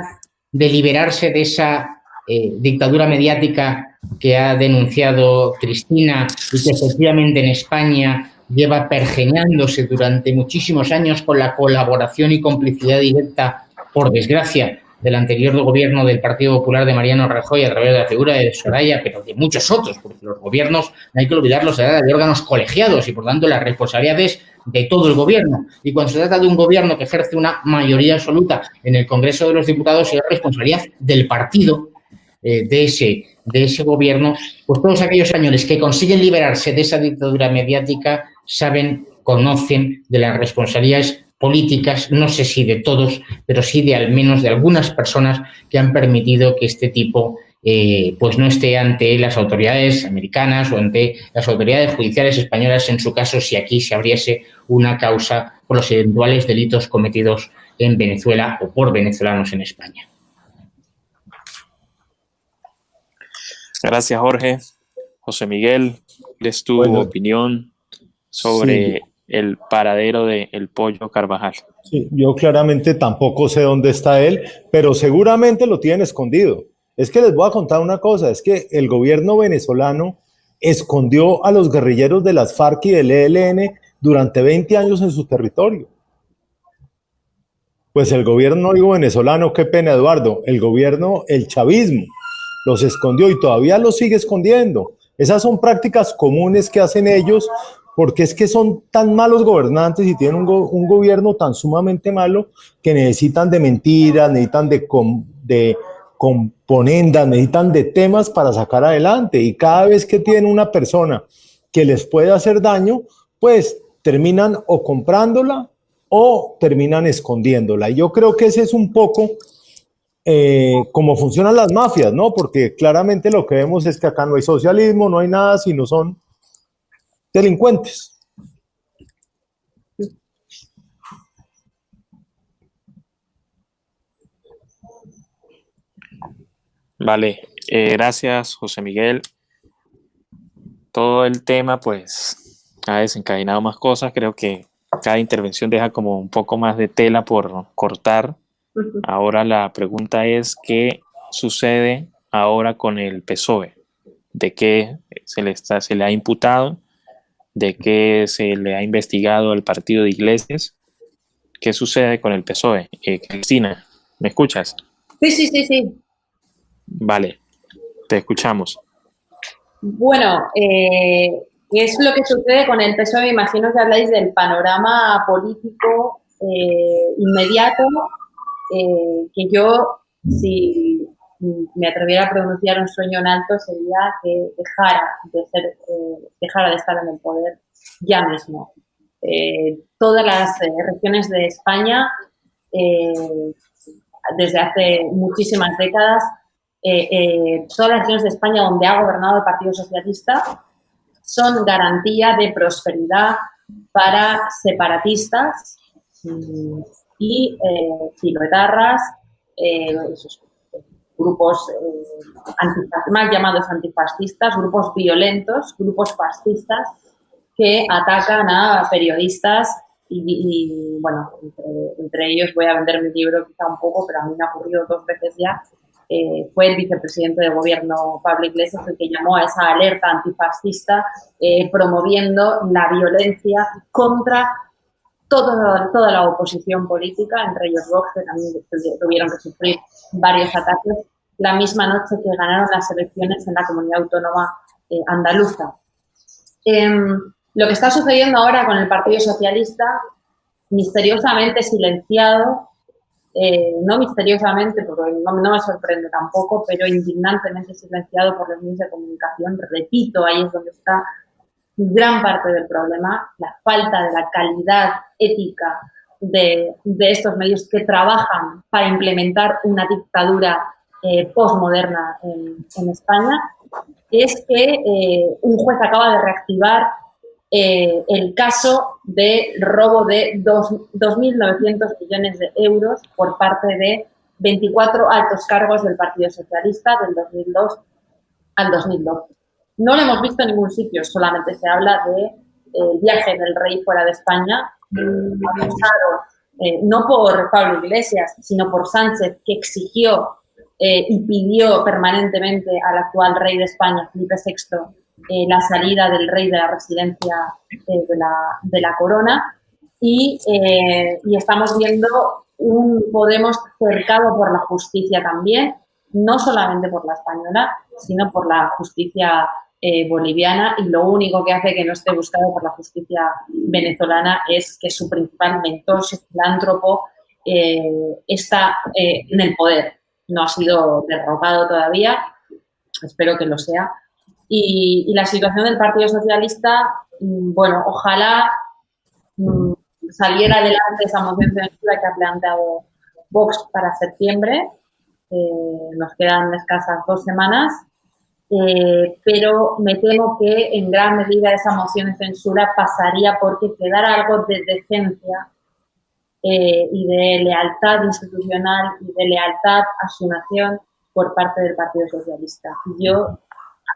de liberarse de esa dictadura mediática que ha denunciado Cristina y que efectivamente en España lleva pergeñándose durante muchísimos años con la colaboración y complicidad directa, por desgracia, del anterior gobierno del Partido Popular de Mariano Rajoy a través de la figura de Soraya, pero de muchos otros, porque los gobiernos, no hay que olvidarlos, se trata de órganos colegiados y por tanto la responsabilidad es de todo el gobierno. Y cuando se trata de un gobierno que ejerce una mayoría absoluta en el Congreso de los Diputados, es responsabilidad del partido de ese gobierno, pues todos aquellos españoles que consiguen liberarse de esa dictadura mediática saben, conocen de las responsabilidades políticas, no sé si de todos, pero sí de al menos de algunas personas que han permitido que este tipo pues no esté ante las autoridades americanas o ante las autoridades judiciales españolas, en su caso, si aquí se abriese una causa por los eventuales delitos cometidos en Venezuela o por venezolanos en España. Gracias, Jorge. José Miguel, ¿es tu opinión sobre el paradero de El Pollo Carvajal? Sí, yo claramente tampoco sé dónde está él, pero seguramente lo tienen escondido. Es que les voy a contar una cosa, es que el gobierno venezolano escondió a los guerrilleros de las FARC y del ELN durante 20 años en su territorio. Pues el gobierno, digo, venezolano, qué pena, Eduardo, el gobierno, el chavismo, los escondió y todavía los sigue escondiendo. Esas son prácticas comunes que hacen ellos, porque es que son tan malos gobernantes y tienen un gobierno tan sumamente malo que necesitan de mentiras, necesitan de componendas, necesitan de temas para sacar adelante. Y cada vez que tienen una persona que les puede hacer daño, pues terminan o comprándola o terminan escondiéndola. Y yo creo que ese es un poco cómo funcionan las mafias, ¿no? Porque claramente lo que vemos es que acá no hay socialismo, no hay nada, sino son delincuentes. Vale, gracias, José Miguel. Todo el tema, pues, ha desencadenado más cosas. Creo que cada intervención deja como un poco más de tela por cortar. Ahora la pregunta es, ¿qué sucede ahora con el PSOE? ¿De qué se le ha imputado? ¿De qué se le ha investigado al partido de Iglesias? ¿Qué sucede con el PSOE? Cristina, ¿me escuchas? Sí. Vale, te escuchamos. Bueno, ¿qué es lo que sucede con el PSOE? Me imagino que habláis del panorama político inmediato, que yo, si me atreviera a pronunciar un sueño en alto, sería que dejara de estar en el poder ya mismo. Todas las regiones de España desde hace muchísimas décadas, todas las regiones de España donde ha gobernado el Partido Socialista son garantía de prosperidad para separatistas y filoetarras, esos grupos mal llamados antifascistas, grupos violentos, grupos fascistas que atacan a periodistas y bueno, entre ellos voy a vender mi libro quizá un poco, pero a mí me ha ocurrido 2 veces ya. Fue el vicepresidente de gobierno, Pablo Iglesias, el que llamó a esa alerta antifascista, promoviendo la violencia contra toda la oposición política, entre ellos Vox, que también tuvieron que sufrir varios ataques, la misma noche que ganaron las elecciones en la comunidad autónoma andaluza. Lo que está sucediendo ahora con el Partido Socialista, misteriosamente silenciado, no misteriosamente, porque no me sorprende tampoco, pero indignantemente silenciado por los medios de comunicación. Repito, ahí es donde está gran parte del problema, la falta de la calidad ética de estos medios que trabajan para implementar una dictadura postmoderna en España, es que un juez acaba de reactivar el caso de robo de 2.900 millones de euros por parte de 24 altos cargos del Partido Socialista del 2002 al 2012. No lo hemos visto en ningún sitio, solamente se habla de viaje del rey fuera de España, acusado no por Pablo Iglesias, sino por Sánchez, que exigió y pidió permanentemente al actual rey de España, Felipe VI, la salida del rey de la residencia de la corona y estamos viendo un Podemos cercado por la justicia también, no solamente por la española, sino por la justicia boliviana, y lo único que hace que no esté buscado por la justicia venezolana es que su principal mentor, su filántropo, está en el poder. No ha sido derrocado todavía, espero que lo sea. Y la situación del Partido Socialista, bueno, ojalá saliera adelante esa moción de censura que ha planteado Vox para septiembre. Nos quedan escasas 2 semanas, pero me temo que en gran medida esa moción de censura pasaría porque quedara algo de decencia y de lealtad institucional y de lealtad a su nación por parte del Partido Socialista. Yo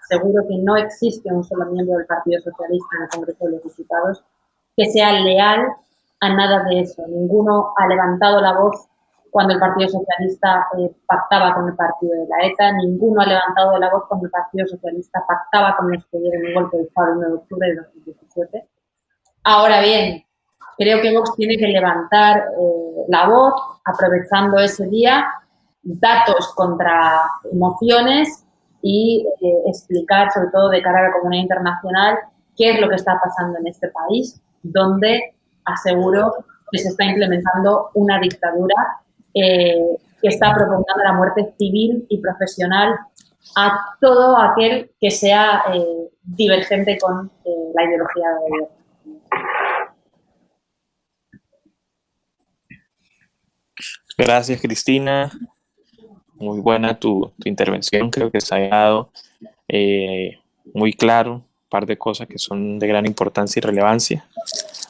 aseguro que no existe un solo miembro del Partido Socialista en el Congreso de los Diputados que sea leal a nada de eso. Ninguno ha levantado la voz cuando el Partido Socialista pactaba con el partido de la ETA, ninguno ha levantado la voz cuando el Partido Socialista pactaba con los que dieron el golpe de Estado el 9 de octubre de 2017. Ahora bien, creo que Vox tiene que levantar la voz, aprovechando ese día, datos contra emociones y explicar, sobre todo de cara a la comunidad internacional, qué es lo que está pasando en este país, donde aseguro que se está implementando una dictadura que está proponiendo la muerte civil y profesional a todo aquel que sea divergente con la ideología de gobierno. Gracias, Cristina. Muy buena tu intervención. Creo que se ha dado muy claro un par de cosas que son de gran importancia y relevancia.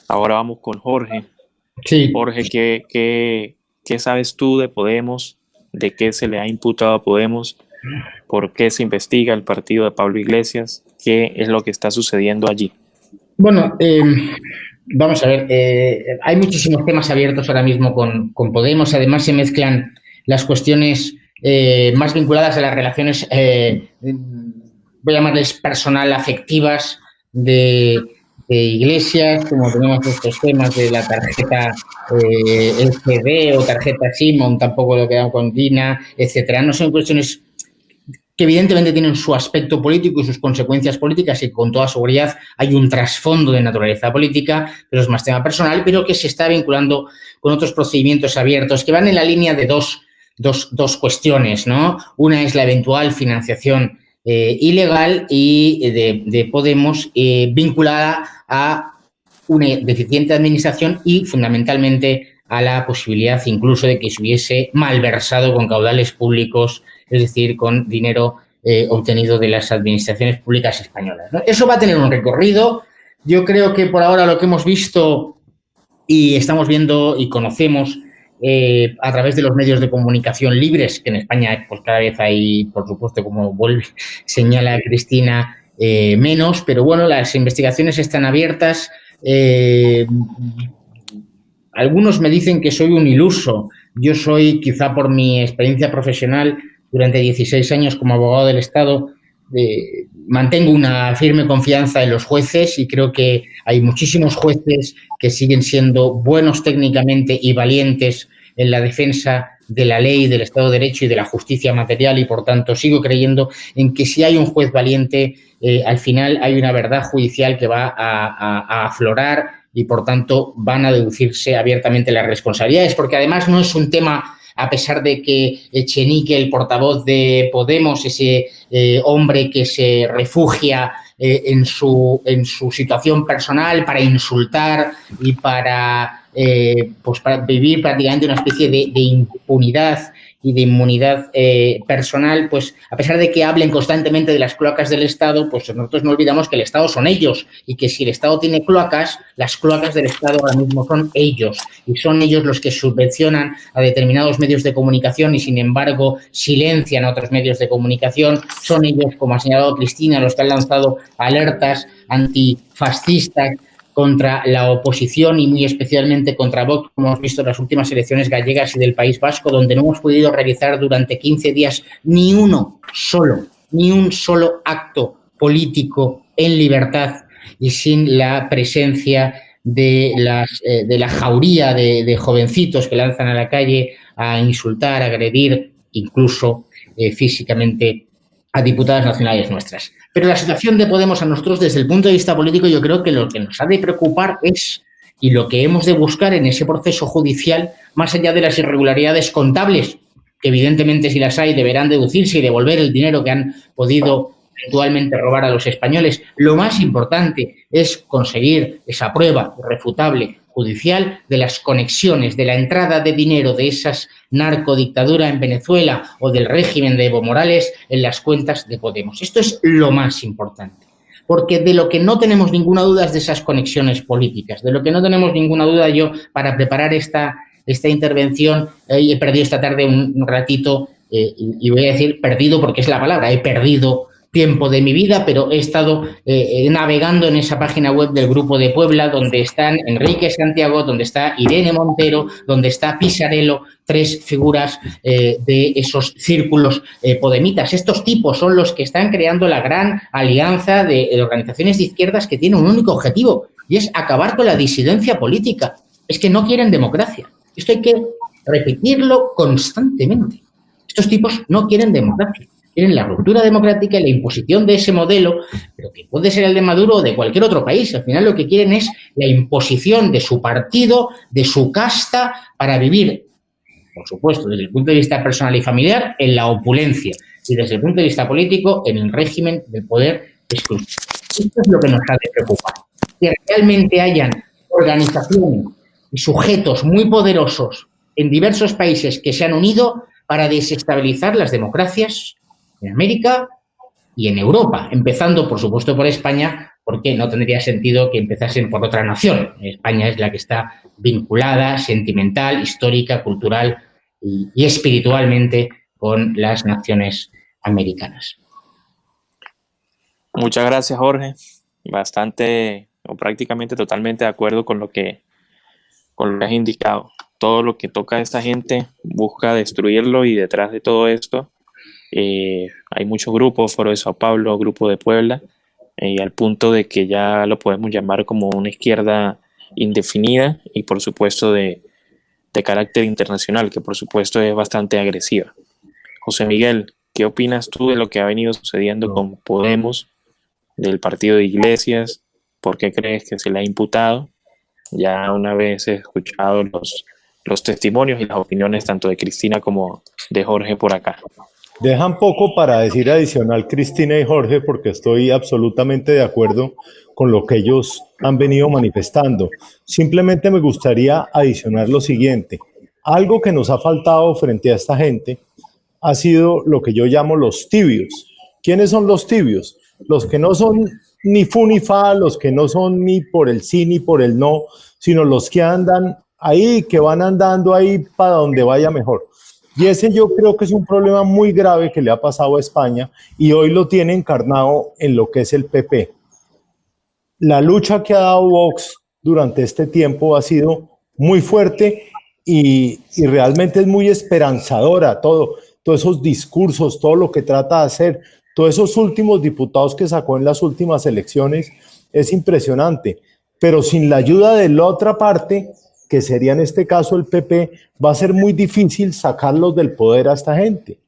Ahora vamos con Jorge. Sí. Jorge, ¿qué sabes tú de Podemos? ¿De qué se le ha imputado a Podemos? ¿Por qué se investiga el partido de Pablo Iglesias? ¿Qué es lo que está sucediendo allí? Bueno, vamos a ver, hay muchísimos temas abiertos ahora mismo con Podemos. Además, se mezclan las cuestiones más vinculadas a las relaciones, voy a llamarles personal afectivas de Iglesias, como tenemos estos temas de la tarjeta LCD o tarjeta SIM, tampoco lo que dan con Dina, etcétera. No son cuestiones que evidentemente tienen su aspecto político y sus consecuencias políticas, y con toda seguridad hay un trasfondo de naturaleza política, pero es más tema personal, pero que se está vinculando con otros procedimientos abiertos que van en la línea de dos cuestiones, ¿no? Una es la eventual financiación ilegal y de Podemos vinculada a una deficiente administración y fundamentalmente a la posibilidad incluso de que se hubiese malversado con caudales públicos, es decir, con dinero obtenido de las administraciones públicas españolas, ¿no? Eso va a tener un recorrido. Yo creo que por ahora lo que hemos visto y estamos viendo y conocemos a través de los medios de comunicación libres, que en España pues cada vez hay, por supuesto, como señala Cristina, menos, pero bueno, las investigaciones están abiertas. Algunos me dicen que soy un iluso. Yo soy, quizá por mi experiencia profesional durante 16 años como abogado del Estado, mantengo una firme confianza en los jueces y creo que hay muchísimos jueces que siguen siendo buenos técnicamente y valientes en la defensa de la ley, del Estado de Derecho y de la justicia material, y por tanto sigo creyendo en que si hay un juez valiente, al final hay una verdad judicial que va a aflorar y por tanto van a deducirse abiertamente las responsabilidades, porque además no es un tema, a pesar de que Echenique, el portavoz de Podemos, ese hombre que se refugia en su situación personal para insultar y para vivir prácticamente una especie de impunidad y de inmunidad personal, pues a pesar de que hablen constantemente de las cloacas del Estado, pues nosotros no olvidamos que el Estado son ellos y que si el Estado tiene cloacas, las cloacas del Estado ahora mismo son ellos y son ellos los que subvencionan a determinados medios de comunicación y sin embargo silencian a otros medios de comunicación. Son ellos, como ha señalado Cristina, los que han lanzado alertas antifascistas contra la oposición y muy especialmente contra Vox, como hemos visto en las últimas elecciones gallegas y del País Vasco, donde no hemos podido realizar durante 15 días ni un solo acto político en libertad y sin la presencia de la jauría de jovencitos que lanzan a la calle a insultar, a agredir, incluso físicamente a diputadas nacionales nuestras. Pero la situación de Podemos a nosotros desde el punto de vista político, yo creo que lo que nos ha de preocupar es, y lo que hemos de buscar en ese proceso judicial, más allá de las irregularidades contables, que evidentemente si las hay deberán deducirse y devolver el dinero que han podido eventualmente robar a los españoles, lo más importante es conseguir esa prueba irrefutable judicial de las conexiones, de la entrada de dinero de esas narcodictadura en Venezuela o del régimen de Evo Morales en las cuentas de Podemos. Esto es lo más importante, porque de lo que no tenemos ninguna duda es de esas conexiones políticas, de lo que no tenemos ninguna duda. Yo, para preparar esta intervención, he perdido esta tarde un ratito, y voy a decir perdido porque es la palabra, he perdido tiempo de mi vida, pero he estado navegando en esa página web del Grupo de Puebla, donde están Enrique Santiago, donde está Irene Montero, donde está Pisarello, tres figuras de esos círculos podemitas. Estos tipos son los que están creando la gran alianza de organizaciones de izquierdas que tienen un único objetivo, y es acabar con la disidencia política. Es que no quieren democracia. Esto hay que repetirlo constantemente. Estos tipos no quieren democracia. Quieren la ruptura democrática y la imposición de ese modelo, pero que puede ser el de Maduro o de cualquier otro país. Al final lo que quieren es la imposición de su partido, de su casta, para vivir, por supuesto, desde el punto de vista personal y familiar, en la opulencia, y desde el punto de vista político, en el régimen del poder exclusivo. Esto es lo que nos ha de preocupar. Que realmente hayan organizaciones y sujetos muy poderosos en diversos países que se han unido para desestabilizar las democracias en América y en Europa, empezando, por supuesto, por España, porque no tendría sentido que empezasen por otra nación. España es la que está vinculada sentimental, histórica, cultural y espiritualmente con las naciones americanas. Muchas gracias, Jorge. Bastante o prácticamente totalmente de acuerdo con lo que has indicado. Todo lo que toca a esta gente busca destruirlo, y detrás de todo esto hay muchos grupos, Foro de Sao Paulo, Grupo de Puebla, al punto de que ya lo podemos llamar como una izquierda indefinida y por supuesto de carácter internacional, que por supuesto es bastante agresiva. José Miguel, ¿qué opinas tú de lo que ha venido sucediendo con Podemos, del partido de Iglesias? ¿Por qué crees que se le ha imputado? Ya una vez he escuchado los testimonios y las opiniones tanto de Cristina como de Jorge por acá. Dejan poco para decir adicional Cristina y Jorge, porque estoy absolutamente de acuerdo con lo que ellos han venido manifestando. Simplemente me gustaría adicionar lo siguiente. Algo que nos ha faltado frente a esta gente ha sido lo que yo llamo los tibios. ¿Quiénes son los tibios? Los que no son ni fu ni fa, los que no son ni por el sí ni por el no, sino los que andan ahí, que van andando ahí para donde vaya mejor. Y ese yo creo que es un problema muy grave que le ha pasado a España y hoy lo tiene encarnado en lo que es el PP. La lucha que ha dado Vox durante este tiempo ha sido muy fuerte y realmente es muy esperanzadora todos esos discursos, todo lo que trata de hacer, todos esos últimos diputados que sacó en las últimas elecciones, es impresionante. Pero sin la ayuda de la otra parte, que sería en este caso el PP, va a ser muy difícil sacarlos del poder a esta gente.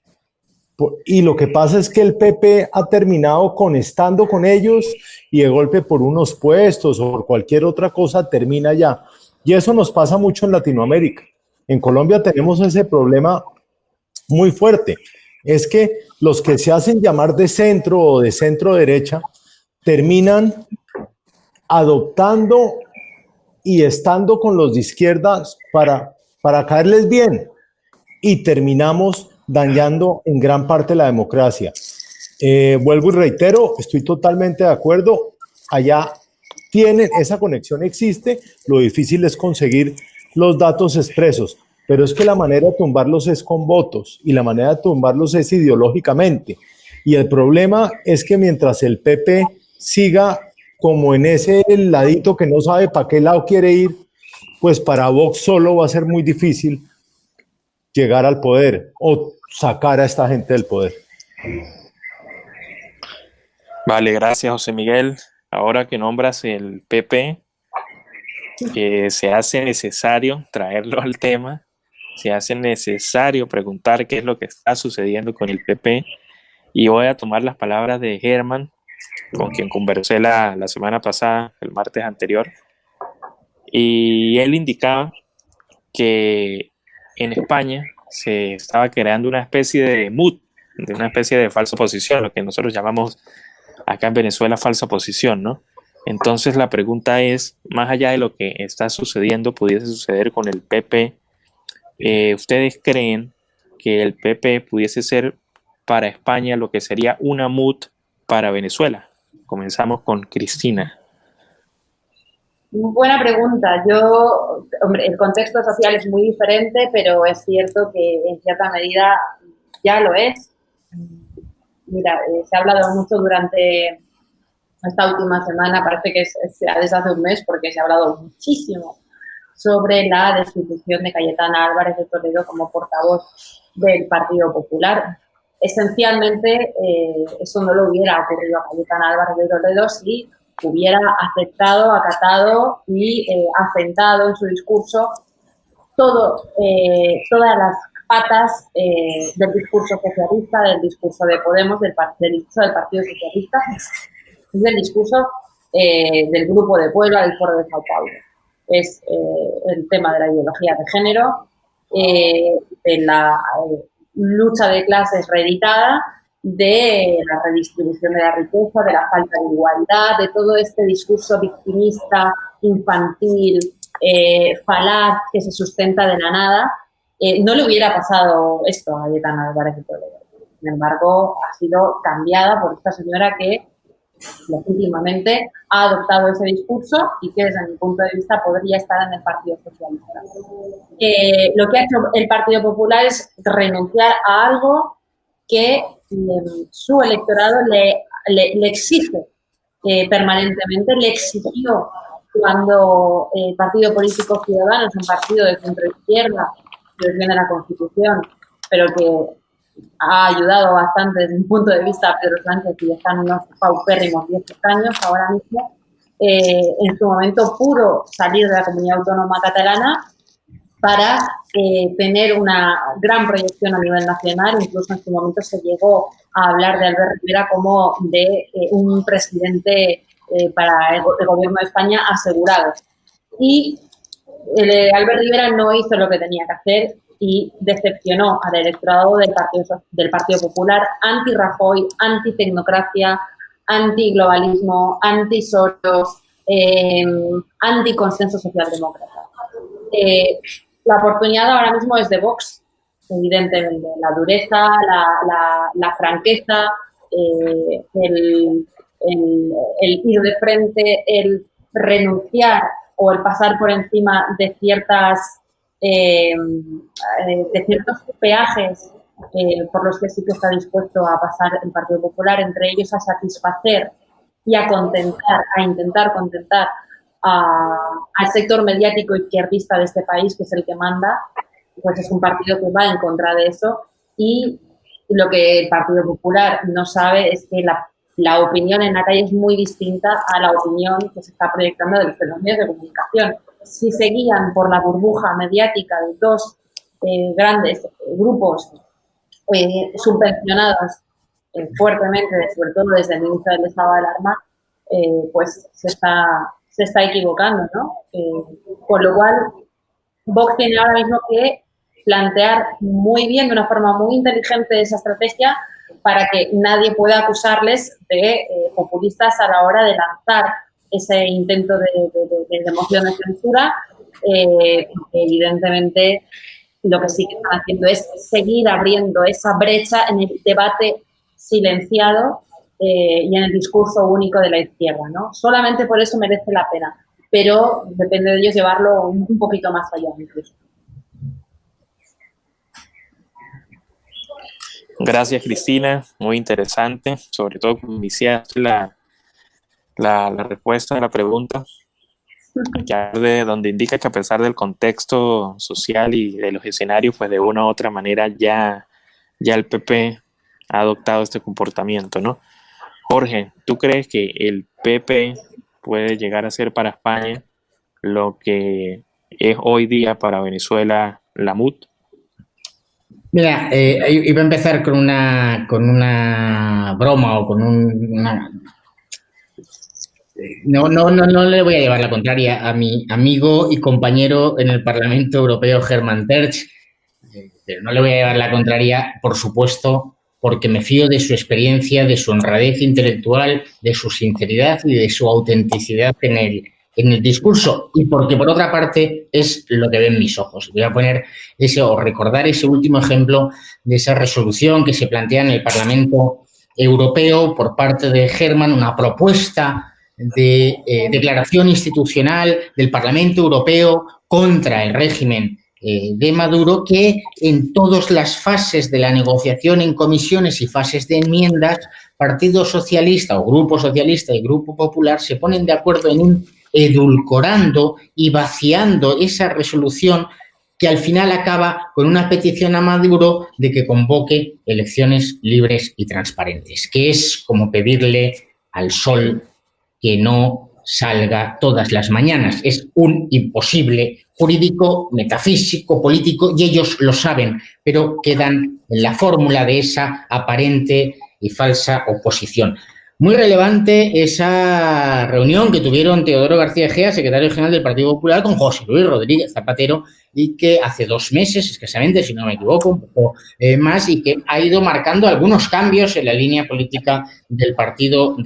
Y lo que pasa es que el PP ha terminado estando con ellos y de golpe por unos puestos o por cualquier otra cosa termina ya. Y eso nos pasa mucho en Latinoamérica. En Colombia tenemos ese problema muy fuerte. Es que los que se hacen llamar de centro o de centro derecha terminan adoptando y estando con los de izquierdas para caerles bien y terminamos dañando en gran parte la democracia. Vuelvo y reitero, estoy totalmente de acuerdo, allá tienen, esa conexión existe, lo difícil es conseguir los datos expresos, pero es que la manera de tumbarlos es con votos y la manera de tumbarlos es ideológicamente. Y el problema es que mientras el PP siga como en ese ladito que no sabe para qué lado quiere ir, pues para Vox solo va a ser muy difícil llegar al poder o sacar a esta gente del poder. Vale, gracias José Miguel. Ahora que nombras el PP, que se hace necesario traerlo al tema, se hace necesario preguntar qué es lo que está sucediendo con el PP, y voy a tomar las palabras de Germán, con quien conversé la semana pasada, el martes anterior, y él indicaba que en España se estaba creando una especie de mood, de una especie de falsa oposición, lo que nosotros llamamos acá en Venezuela falsa oposición, ¿no? Entonces la pregunta es, más allá de lo que está sucediendo, pudiese suceder con el PP, ¿ustedes creen que el PP pudiese ser para España lo que sería una MUD para Venezuela? Comenzamos con Cristina. Buena pregunta. Hombre, el contexto social es muy diferente, pero es cierto que en cierta medida ya lo es. Mira, se ha hablado mucho durante esta última semana, parece que desde hace un mes, porque se ha hablado muchísimo sobre la destitución de Cayetana Álvarez de Toledo como portavoz del Partido Popular. Esencialmente, eso no le hubiera ocurrido a Cayetana Álvarez de Toledo si hubiera aceptado, acatado y asentado en su discurso todas las patas del discurso socialista, del discurso de Podemos, del discurso del Partido Socialista, es del discurso del Grupo de Puebla, del Foro de Sao Paulo. Es el tema de la ideología de género, de la lucha de clases reeditada, de la redistribución de la riqueza, de la falta de igualdad, de todo este discurso victimista, infantil, falaz, que se sustenta de la nada. No le hubiera pasado esto a Cayetana Álvarez de Toledo. Sin embargo, ha sido cambiada por esta señora que legítimamente ha adoptado ese discurso y que desde mi punto de vista podría estar en el Partido Socialista. Lo que ha hecho el Partido Popular es renunciar a algo que su electorado le exige permanentemente, le exigió cuando el Partido Político Ciudadanos, un partido de centro-izquierda que defiende la Constitución, pero que ha ayudado bastante desde mi punto de vista a Pedro Sánchez y están unos paupérrimos 10 años ahora mismo, en su momento pudo salir de la comunidad autónoma catalana para tener una gran proyección a nivel nacional. Incluso en su momento se llegó a hablar de Albert Rivera como de un presidente para el gobierno de España asegurado. Y Albert Rivera no hizo lo que tenía que hacer y decepcionó al electorado del Partido Popular, anti-Rajoy, anti-tecnocracia, anti-globalismo, anti-Soros, anti-consenso socialdemócrata. La oportunidad ahora mismo es de Vox, evidentemente. La dureza, la franqueza, el ir de frente, el renunciar o el pasar por encima de ciertos peajes por los que sí que está dispuesto a pasar el Partido Popular, entre ellos a satisfacer y a intentar contentar al sector mediático izquierdista de este país, que es el que manda, pues es un partido que va en contra de eso. Y lo que el Partido Popular no sabe es que la opinión en la calle es muy distinta a la opinión que se está proyectando desde los medios de comunicación. Si se guían por la burbuja mediática de dos grandes grupos subvencionados fuertemente, sobre todo desde el inicio del estado de alarma, pues se está equivocando, ¿no? Con lo cual, Vox tiene ahora mismo que plantear muy bien, de una forma muy inteligente, esa estrategia para que nadie pueda acusarles de populistas a la hora de lanzar ese intento de moción de censura. Evidentemente, lo que sí que están haciendo es seguir abriendo esa brecha en el debate silenciado y en el discurso único de la izquierda, ¿no? Solamente por eso merece la pena, pero depende de ellos llevarlo un poquito más allá incluso. Gracias, Cristina, muy interesante, sobre todo como iniciaste la respuesta a la pregunta, donde indica que a pesar del contexto social y de los escenarios, pues de una u otra manera ya el PP ha adoptado este comportamiento, ¿no? Jorge, ¿tú crees que el PP puede llegar a ser para España lo que es hoy día para Venezuela la MUD? Mira, iba a empezar con una broma o con una... No le voy a llevar la contraria a mi amigo y compañero en el Parlamento Europeo, Hermann Tertsch, pero no le voy a llevar la contraria, por supuesto, porque me fío de su experiencia, de su honradez intelectual, de su sinceridad y de su autenticidad en el discurso, y porque, por otra parte, es lo que ven mis ojos. Voy a poner recordar ese último ejemplo de esa resolución que se plantea en el Parlamento Europeo por parte de Hermann, una propuesta de declaración institucional del Parlamento Europeo contra el régimen de Maduro, que en todas las fases de la negociación en comisiones y fases de enmiendas, Partido Socialista o Grupo Socialista y Grupo Popular se ponen de acuerdo en edulcorando y vaciando esa resolución, que al final acaba con una petición a Maduro de que convoque elecciones libres y transparentes, que es como pedirle al sol que no salga todas las mañanas. Es un imposible jurídico, metafísico, político, y ellos lo saben, pero quedan en la fórmula de esa aparente y falsa oposición. Muy relevante esa reunión que tuvieron Teodoro García Egea, secretario general del Partido Popular, con José Luis Rodríguez Zapatero, y que hace 2 meses, escasamente, si no me equivoco, un poco más, y que ha ido marcando algunos cambios en la línea política del Partido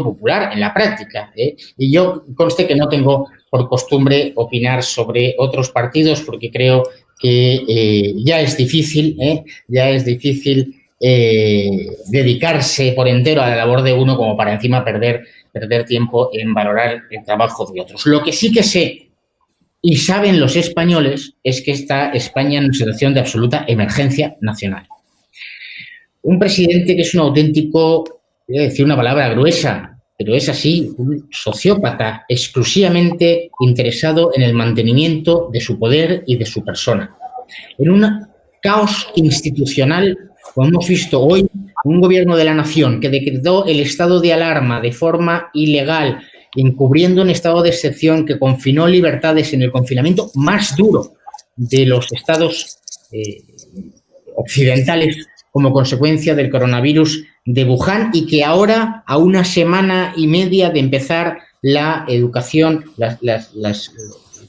Popular, en la práctica. Y yo conste que no tengo por costumbre opinar sobre otros partidos, porque creo que ya es difícil dedicarse por entero a la labor de uno como para encima perder tiempo en valorar el trabajo de otros. Lo que sí que sé y saben los españoles es que está España en una situación de absoluta emergencia nacional. Un presidente que es un auténtico, voy a decir una palabra gruesa, pero es así, un sociópata exclusivamente interesado en el mantenimiento de su poder y de su persona. En un caos institucional, como hemos visto hoy, un gobierno de la nación que decretó el estado de alarma de forma ilegal, encubriendo un estado de excepción que confinó libertades en el confinamiento más duro de los estados occidentales como consecuencia del coronavirus de Wuhan, y que ahora, a 1 semana y media de empezar la educación, las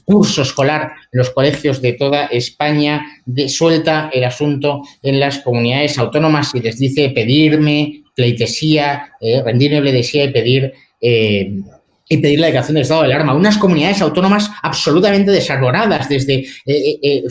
curso escolar en los colegios de toda España, suelta el asunto en las comunidades autónomas y les dice pedirme pleitesía, rendirme pleitesía y pedir la declaración del estado de alarma. Unas comunidades autónomas absolutamente desarboradas,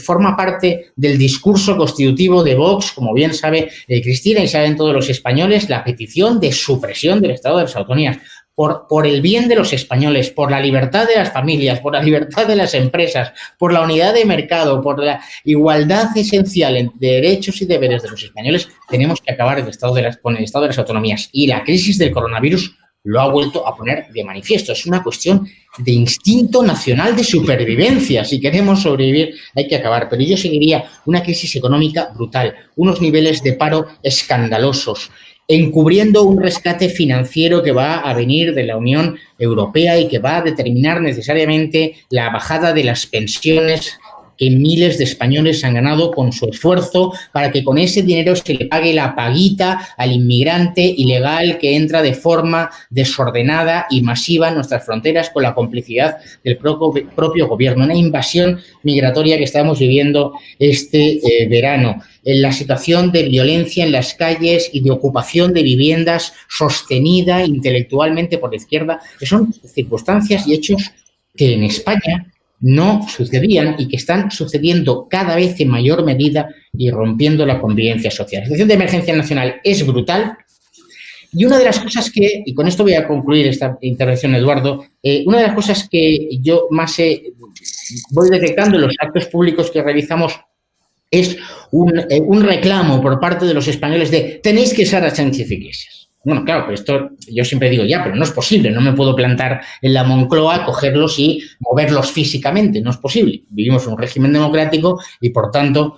forma parte del discurso constitutivo de Vox, como bien sabe Cristina y saben todos los españoles, la petición de supresión del estado de las autonomías. Por el bien de los españoles, por la libertad de las familias, por la libertad de las empresas, por la unidad de mercado, por la igualdad esencial en derechos y deberes de los españoles, tenemos que acabar con el estado de las autonomías. Y la crisis del coronavirus lo ha vuelto a poner de manifiesto. Es una cuestión de instinto nacional de supervivencia. Si queremos sobrevivir, hay que acabar. Pero yo seguiría una crisis económica brutal, unos niveles de paro escandalosos, encubriendo un rescate financiero que va a venir de la Unión Europea y que va a determinar necesariamente la bajada de las pensiones que miles de españoles han ganado con su esfuerzo para que con ese dinero se le pague la paguita al inmigrante ilegal que entra de forma desordenada y masiva en nuestras fronteras con la complicidad del propio gobierno. Una invasión migratoria que estamos viviendo este verano. En la situación de violencia en las calles y de ocupación de viviendas sostenida intelectualmente por la izquierda, que son circunstancias y hechos que en España no sucedían y que están sucediendo cada vez en mayor medida y rompiendo la convivencia social. La situación de emergencia nacional es brutal y una de las cosas que, y con esto voy a concluir esta intervención, Eduardo, una de las cosas que yo más voy detectando en los actos públicos que realizamos es un reclamo por parte de los españoles de tenéis que echar a Sánchez Iglesias. Bueno, claro, pero esto yo siempre digo, pero no es posible, no me puedo plantar en la Moncloa, cogerlos y moverlos físicamente, no es posible. Vivimos en un régimen democrático y, por tanto,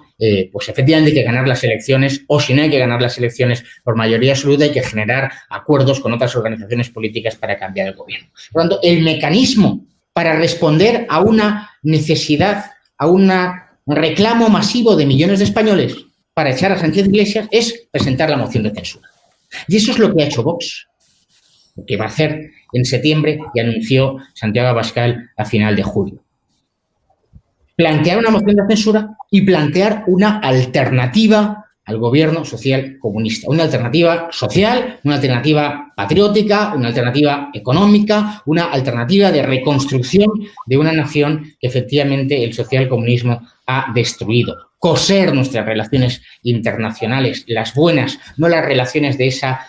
pues efectivamente hay que ganar las elecciones, o si no hay que ganar las elecciones por mayoría absoluta, hay que generar acuerdos con otras organizaciones políticas para cambiar el gobierno. Por lo tanto, el mecanismo para responder a una necesidad, a un reclamo masivo de millones de españoles para echar a Sánchez Iglesias es presentar la moción de censura. Y eso es lo que ha hecho Vox, lo que va a hacer en septiembre y anunció Santiago Abascal a final de julio. Plantear una moción de censura y plantear una alternativa al gobierno social comunista. Una alternativa social, una alternativa patriótica, una alternativa económica, una alternativa de reconstrucción de una nación que efectivamente el socialcomunismo ha destruido. Coser nuestras relaciones internacionales, las buenas, no las relaciones de esa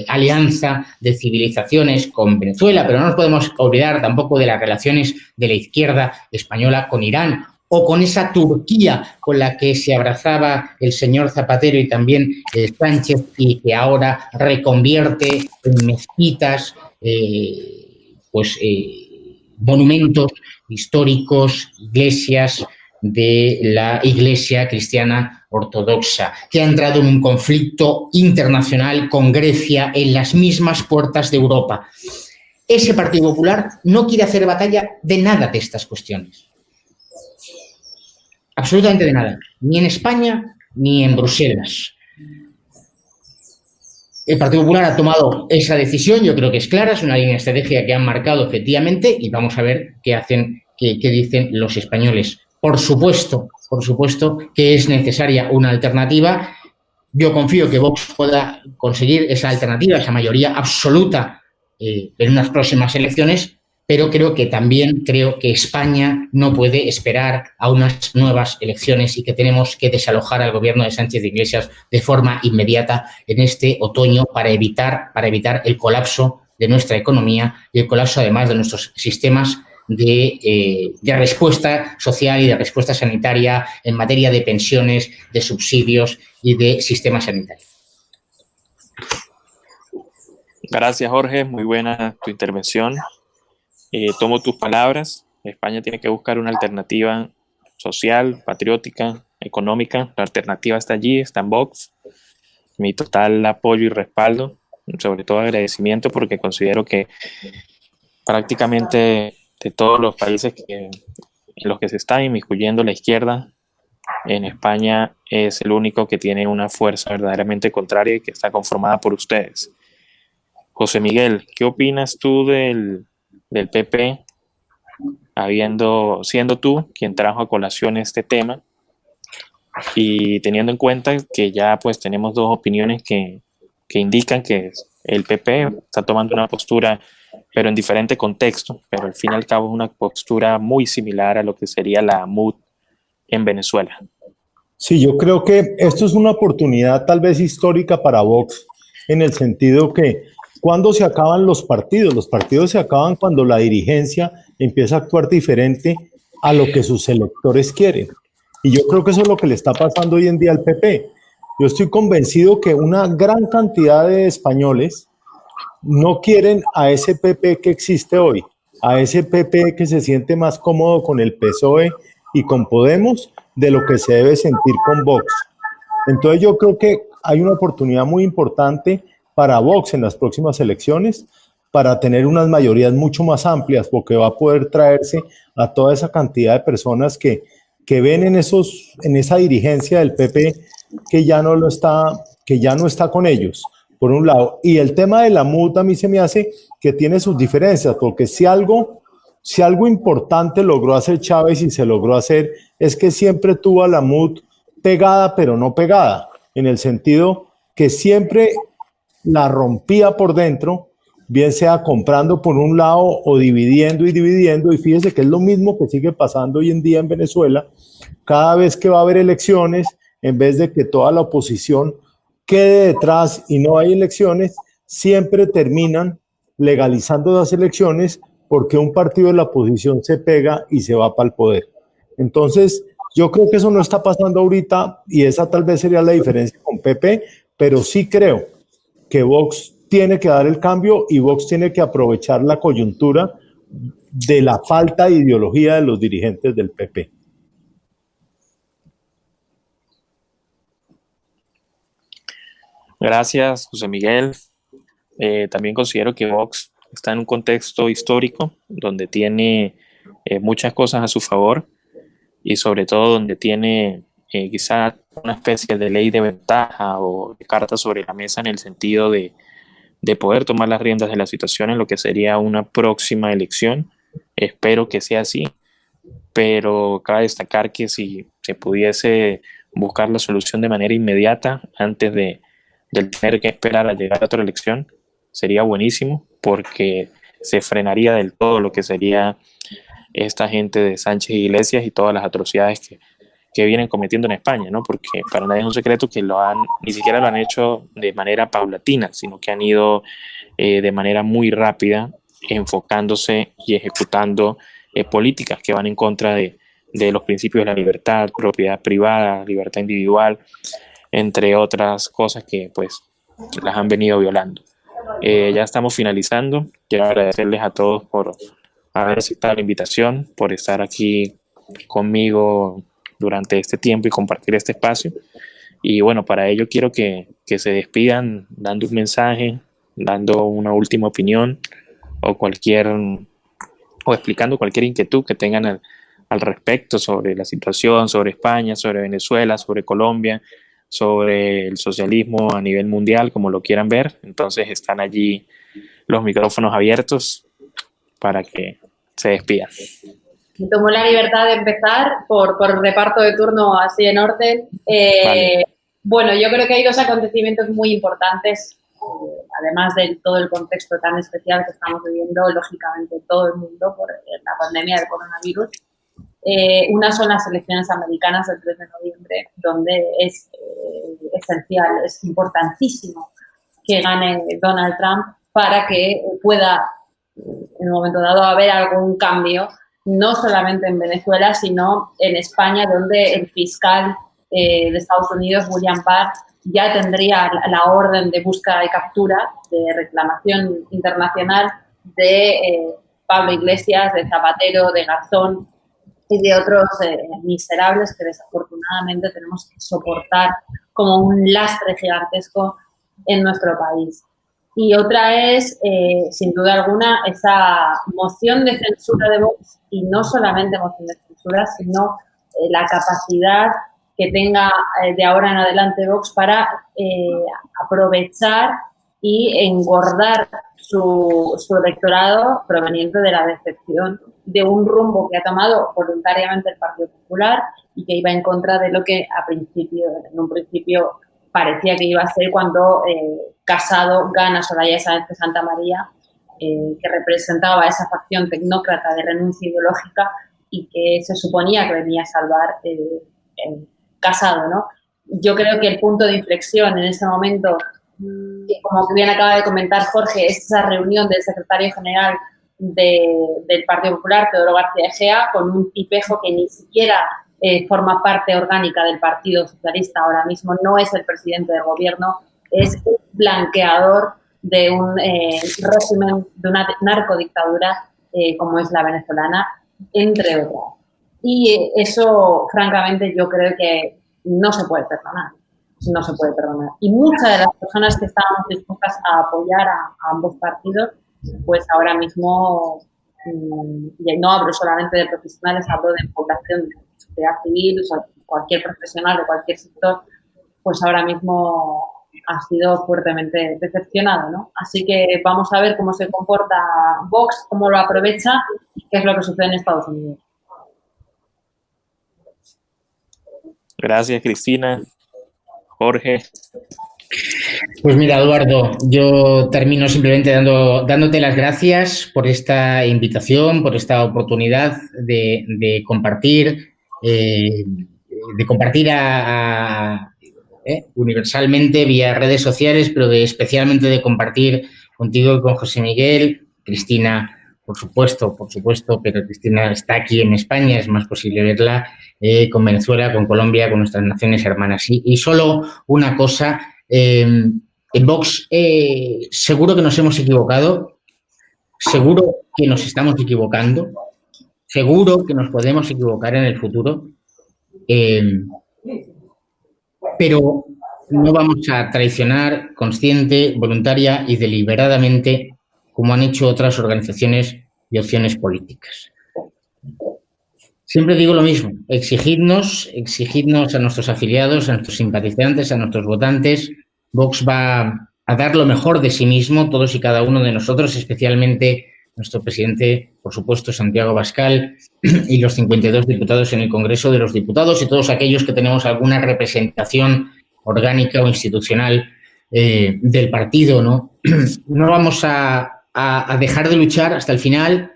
alianza de civilizaciones con Venezuela, pero no nos podemos olvidar tampoco de las relaciones de la izquierda española con Irán o con esa Turquía con la que se abrazaba el señor Zapatero y también Sánchez y que ahora reconvierte en mezquitas, monumentos históricos, iglesias de la Iglesia cristiana ortodoxa, que ha entrado en un conflicto internacional con Grecia en las mismas puertas de Europa. Ese Partido Popular no quiere hacer batalla de nada de estas cuestiones. Absolutamente de nada. Ni en España ni en Bruselas. El Partido Popular ha tomado esa decisión, yo creo que es clara, es una línea estratégica que han marcado efectivamente y vamos a ver qué dicen los españoles. Por supuesto que es necesaria una alternativa. Yo confío que Vox pueda conseguir esa alternativa, esa mayoría absoluta en unas próximas elecciones, pero creo que España no puede esperar a unas nuevas elecciones y que tenemos que desalojar al gobierno de Sánchez Iglesias de forma inmediata en este otoño para evitar el colapso de nuestra economía y el colapso además de nuestros sistemas de respuesta social y de respuesta sanitaria en materia de pensiones, de subsidios y de sistema sanitario. Gracias, Jorge. Muy buena tu intervención. Tomo tus palabras. España tiene que buscar una alternativa social, patriótica, económica. La alternativa está allí, está en Vox. Mi total apoyo y respaldo, sobre todo agradecimiento, porque considero que prácticamente de todos los países en los que se está inmiscuyendo la izquierda, en España es el único que tiene una fuerza verdaderamente contraria y que está conformada por ustedes. José Miguel, ¿qué opinas tú del PP siendo tú quien trajo a colación este tema y teniendo en cuenta que ya pues tenemos dos opiniones que indican que el PP está tomando una postura, pero en diferente contexto, pero al fin y al cabo es una postura muy similar a lo que sería la MUD en Venezuela. Sí, yo creo que esto es una oportunidad tal vez histórica para Vox, en el sentido que cuando se acaban los partidos se acaban cuando la dirigencia empieza a actuar diferente a lo que sus electores quieren. Y yo creo que eso es lo que le está pasando hoy en día al PP. Yo estoy convencido que una gran cantidad de españoles no quieren a ese PP que existe hoy, a ese PP que se siente más cómodo con el PSOE y con Podemos de lo que se debe sentir con Vox. Entonces yo creo que hay una oportunidad muy importante para Vox en las próximas elecciones para tener unas mayorías mucho más amplias, porque va a poder traerse a toda esa cantidad de personas que ven en esa dirigencia del PP que ya no está con ellos, por un lado. Y el tema de la MUD a mí se me hace que tiene sus diferencias, porque si algo importante logró hacer Chávez y se logró hacer, es que siempre tuvo a la MUD pegada, pero no pegada, en el sentido que siempre la rompía por dentro, bien sea comprando por un lado o dividiendo, y fíjese que es lo mismo que sigue pasando hoy en día en Venezuela. Cada vez que va a haber elecciones, en vez de que toda la oposición quede detrás y no hay elecciones, siempre terminan legalizando las elecciones porque un partido de la oposición se pega y se va para el poder. Entonces, yo creo que eso no está pasando ahorita y esa tal vez sería la diferencia con PP, pero sí creo que Vox tiene que dar el cambio y Vox tiene que aprovechar la coyuntura de la falta de ideología de los dirigentes del PP. Gracias, José Miguel. También considero que Vox está en un contexto histórico donde tiene muchas cosas a su favor y sobre todo donde tiene quizá una especie de ley de ventaja o de carta sobre la mesa en el sentido de poder tomar las riendas de la situación en lo que sería una próxima elección. Espero que sea así, pero cabe destacar que si se pudiese buscar la solución de manera inmediata antes de tener que esperar a llegar a otra elección, sería buenísimo porque se frenaría del todo lo que sería esta gente de Sánchez Iglesias y todas las atrocidades que vienen cometiendo en España, ¿no? Porque para nadie es un secreto que ni siquiera lo han hecho de manera paulatina, sino que han ido de manera muy rápida enfocándose y ejecutando políticas que van en contra de los principios de la libertad, propiedad privada, libertad individual, entre otras cosas que pues las han venido violando. Ya estamos finalizando. Quiero agradecerles a todos por haber aceptado la invitación, por estar aquí conmigo durante este tiempo y compartir este espacio. Y bueno, para ello quiero que se despidan dando un mensaje, dando una última opinión o explicando cualquier inquietud que tengan al respecto sobre la situación, sobre España, sobre Venezuela, sobre Colombia, sobre el socialismo a nivel mundial, como lo quieran ver. Entonces están allí los micrófonos abiertos para que se despidan. Me tomo la libertad de empezar por reparto de turno así en orden. Vale. Bueno, yo creo que hay dos acontecimientos muy importantes, además de todo el contexto tan especial que estamos viviendo, lógicamente, todo el mundo por la pandemia del coronavirus. Una son las elecciones americanas del 3 de noviembre, donde es esencial, es importantísimo que gane Donald Trump para que pueda, en un momento dado, haber algún cambio, no solamente en Venezuela, sino en España, donde el fiscal de Estados Unidos, William Barr, ya tendría la orden de búsqueda y captura, de reclamación internacional de Pablo Iglesias, de Zapatero, de Garzón y de otros miserables que desafortunadamente tenemos que soportar como un lastre gigantesco en nuestro país. Y otra es, sin duda alguna, esa moción de censura de Vox, y no solamente moción de censura, sino la capacidad que tenga de ahora en adelante Vox para aprovechar y engordar su electorado proveniente de la decepción de un rumbo que ha tomado voluntariamente el Partido Popular y que iba en contra de lo que en un principio parecía que iba a ser cuando Casado gana Soraya Sáenz de Santamaría, que representaba esa facción tecnócrata de renuncia ideológica y que se suponía que venía a salvar Casado, ¿no? Yo creo que el punto de inflexión en ese momento, como bien acaba de comentar Jorge, es esa reunión del secretario general del Partido Popular, Teodoro García Egea, con un tipejo que ni siquiera forma parte orgánica del Partido Socialista ahora mismo, no es el presidente del gobierno, es un blanqueador de un régimen, de una narcodictadura como es la venezolana, entre otras. Y eso, francamente, yo creo que no se puede perdonar. No se puede perdonar. Y muchas de las personas que estábamos dispuestas a apoyar a ambos partidos, pues ahora mismo, y no hablo solamente de profesionales, hablo de población, de sociedad civil, o sea, cualquier profesional de cualquier sector, pues ahora mismo ha sido fuertemente decepcionado, ¿no? Así que vamos a ver cómo se comporta Vox, cómo lo aprovecha y qué es lo que sucede en Estados Unidos. Gracias, Cristina. Jorge. Pues mira, Eduardo, yo termino simplemente dándote las gracias por esta invitación, por esta oportunidad de compartir, universalmente vía redes sociales, pero especialmente de compartir contigo y con José Miguel, Cristina, por supuesto, pero Cristina está aquí en España, es más posible verla, con Venezuela, con Colombia, con nuestras naciones hermanas. Y solo una cosa, en Vox seguro que nos hemos equivocado, seguro que nos estamos equivocando, seguro que nos podemos equivocar en el futuro, pero no vamos a traicionar consciente, voluntaria y deliberadamente como han hecho otras organizaciones y opciones políticas. Siempre digo lo mismo, exigidnos a nuestros afiliados, a nuestros simpatizantes, a nuestros votantes. Vox va a dar lo mejor de sí mismo, todos y cada uno de nosotros, especialmente nuestro presidente, por supuesto, Santiago Abascal, y los 52 diputados en el Congreso de los Diputados y todos aquellos que tenemos alguna representación orgánica o institucional del partido, ¿no? No vamos a dejar de luchar hasta el final,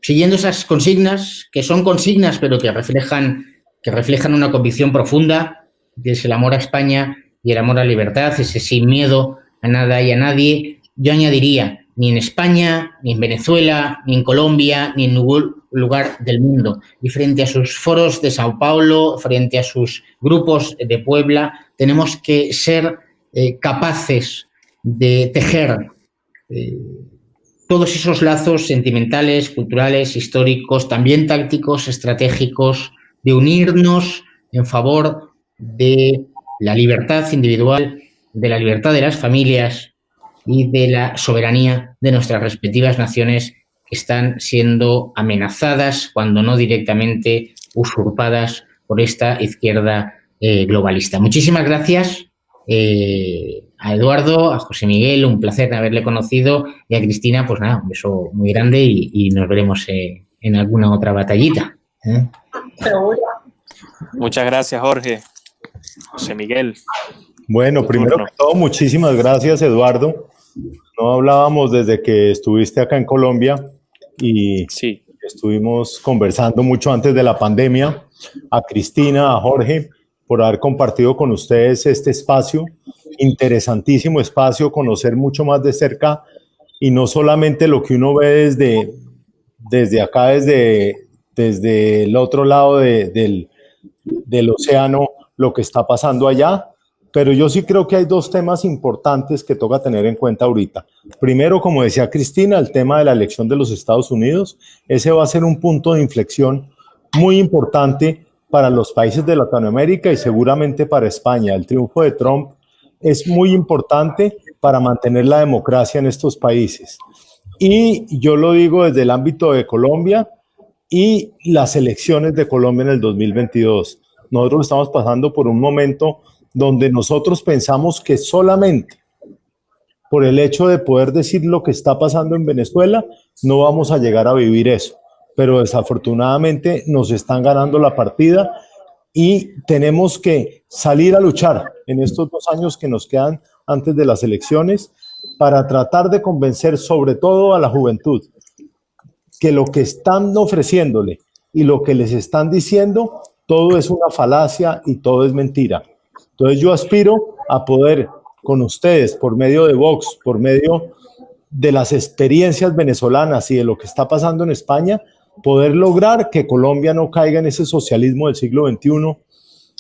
siguiendo esas consignas, que son consignas, pero que reflejan una convicción profunda, que es el amor a España y el amor a la libertad, ese sin miedo a nada y a nadie. Yo añadiría, ni en España, ni en Venezuela, ni en Colombia, ni en ningún lugar del mundo. Y frente a sus foros de Sao Paulo, frente a sus grupos de Puebla, tenemos que ser capaces de tejer todos esos lazos sentimentales, culturales, históricos, también tácticos, estratégicos, de unirnos en favor de la libertad individual, de la libertad de las familias y de la soberanía de nuestras respectivas naciones que están siendo amenazadas, cuando no directamente usurpadas por esta izquierda globalista. Muchísimas gracias a Eduardo, a José Miguel, un placer haberle conocido, y a Cristina, pues nada, un beso muy grande y nos veremos en alguna otra batallita. Seguro. Muchas gracias, Jorge. José Miguel. Bueno, primero que todo, muchísimas gracias, Eduardo. No hablábamos desde que estuviste acá en Colombia y sí, estuvimos conversando mucho antes de la pandemia. A Cristina, a Jorge, por haber compartido con ustedes este espacio, interesantísimo espacio, conocer mucho más de cerca y no solamente lo que uno ve desde acá, desde el otro lado del océano, lo que está pasando allá, pero yo sí creo que hay dos temas importantes que toca tener en cuenta ahorita. Primero, como decía Cristina, el tema de la elección de los Estados Unidos, ese va a ser un punto de inflexión muy importante para los países de Latinoamérica y seguramente para España. El triunfo de Trump es muy importante para mantener la democracia en estos países. Y yo lo digo desde el ámbito de Colombia y las elecciones de Colombia en el 2022. Nosotros estamos pasando por un momento donde nosotros pensamos que solamente por el hecho de poder decir lo que está pasando en Venezuela, no vamos a llegar a vivir eso. Pero desafortunadamente nos están ganando la partida y tenemos que salir a luchar en estos 2 años que nos quedan antes de las elecciones para tratar de convencer sobre todo a la juventud que lo que están ofreciéndole y lo que les están diciendo, todo es una falacia y todo es mentira. Entonces yo aspiro a poder con ustedes, por medio de Vox, por medio de las experiencias venezolanas y de lo que está pasando en España, poder lograr que Colombia no caiga en ese socialismo del siglo XXI,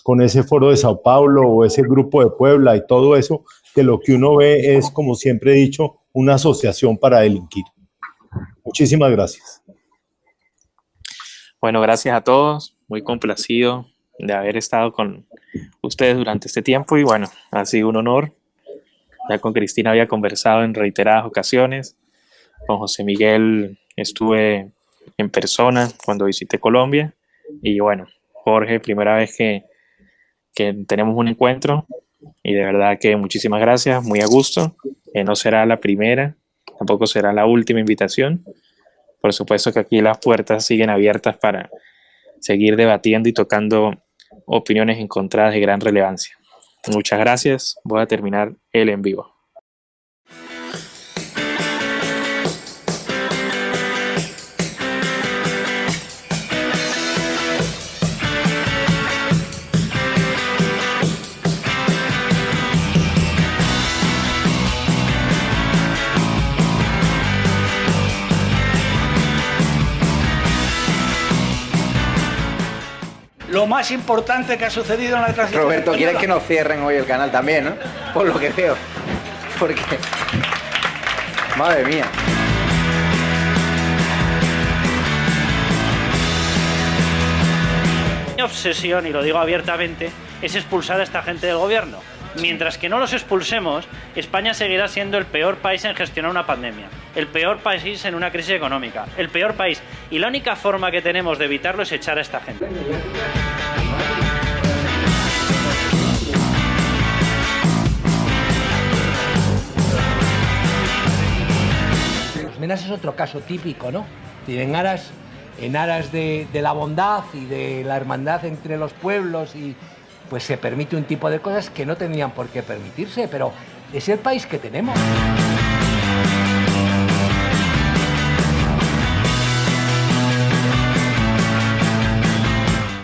con ese foro de Sao Paulo o ese grupo de Puebla y todo eso, que lo que uno ve es, como siempre he dicho, una asociación para delinquir. Muchísimas gracias. Bueno, gracias a todos. Muy complacido de haber estado con ustedes durante este tiempo y bueno, ha sido un honor. Ya con Cristina había conversado en reiteradas ocasiones. Con José Miguel estuve en persona cuando visité Colombia y bueno, Jorge, primera vez que tenemos un encuentro y de verdad que muchísimas gracias, muy a gusto. No será la primera, tampoco será la última invitación. Por supuesto que aquí las puertas siguen abiertas para seguir debatiendo y tocando opiniones encontradas de gran relevancia. Muchas gracias, voy a terminar el en vivo. Lo más importante que ha sucedido en la transición. Roberto, ¿quieres que nos cierren hoy el canal también, no? Por lo que veo. Porque... Madre mía. Mi obsesión, y lo digo abiertamente, es expulsar a esta gente del gobierno. Mientras que no los expulsemos, España seguirá siendo el peor país en gestionar una pandemia, el peor país en una crisis económica, el peor país. Y la única forma que tenemos de evitarlo es echar a esta gente. Los Menas es otro caso típico, ¿no? En aras de la bondad y de la hermandad entre los pueblos y pues se permite un tipo de cosas que no tendrían por qué permitirse, pero es el país que tenemos.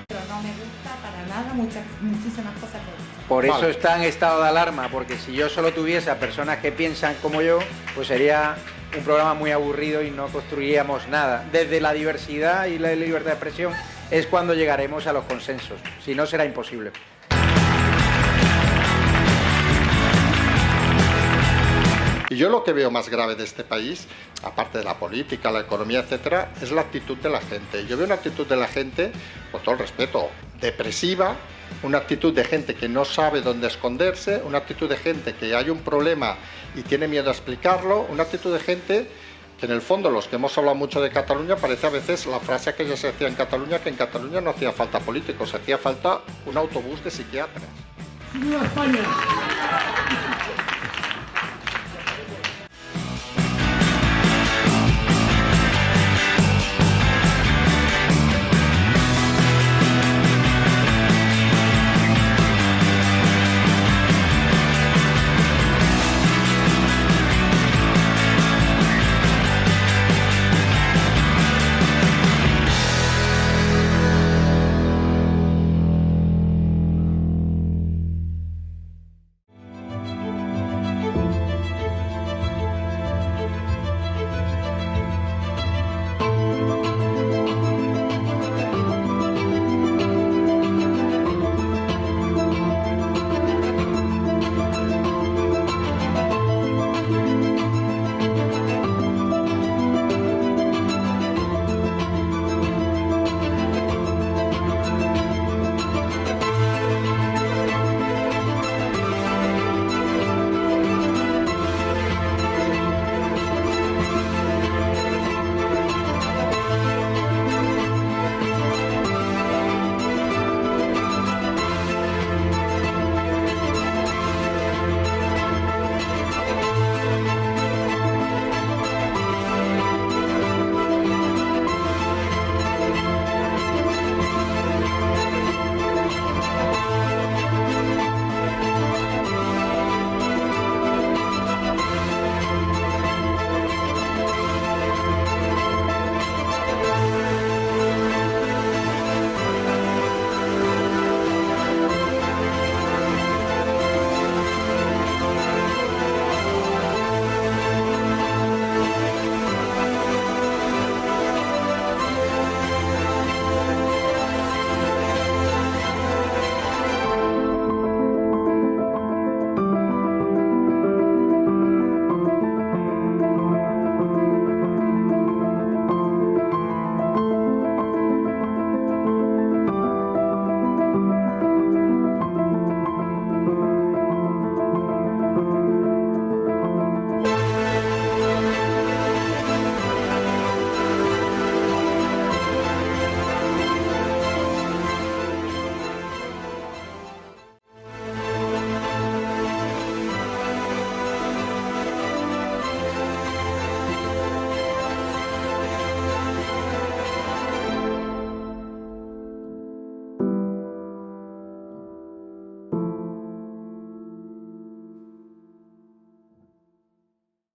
Pero no me gusta para nada muchísimas cosas que he dicho. Por eso está en estado de alarma, porque si yo solo tuviese a personas que piensan como yo, pues sería un programa muy aburrido y no construiríamos nada. Desde la diversidad y la libertad de expresión es cuando llegaremos a los consensos, si no será imposible. Y yo lo que veo más grave de este país, aparte de la política, la economía, etcétera, es la actitud de la gente. Yo veo una actitud de la gente, con todo el respeto, depresiva, una actitud de gente que no sabe dónde esconderse, una actitud de gente que hay un problema y tiene miedo a explicarlo, una actitud de gente que en el fondo, los que hemos hablado mucho de Cataluña, parece a veces la frase que ya se decía en Cataluña, que en Cataluña no hacía falta políticos, hacía falta un autobús de psiquiatras. ¡Viva España!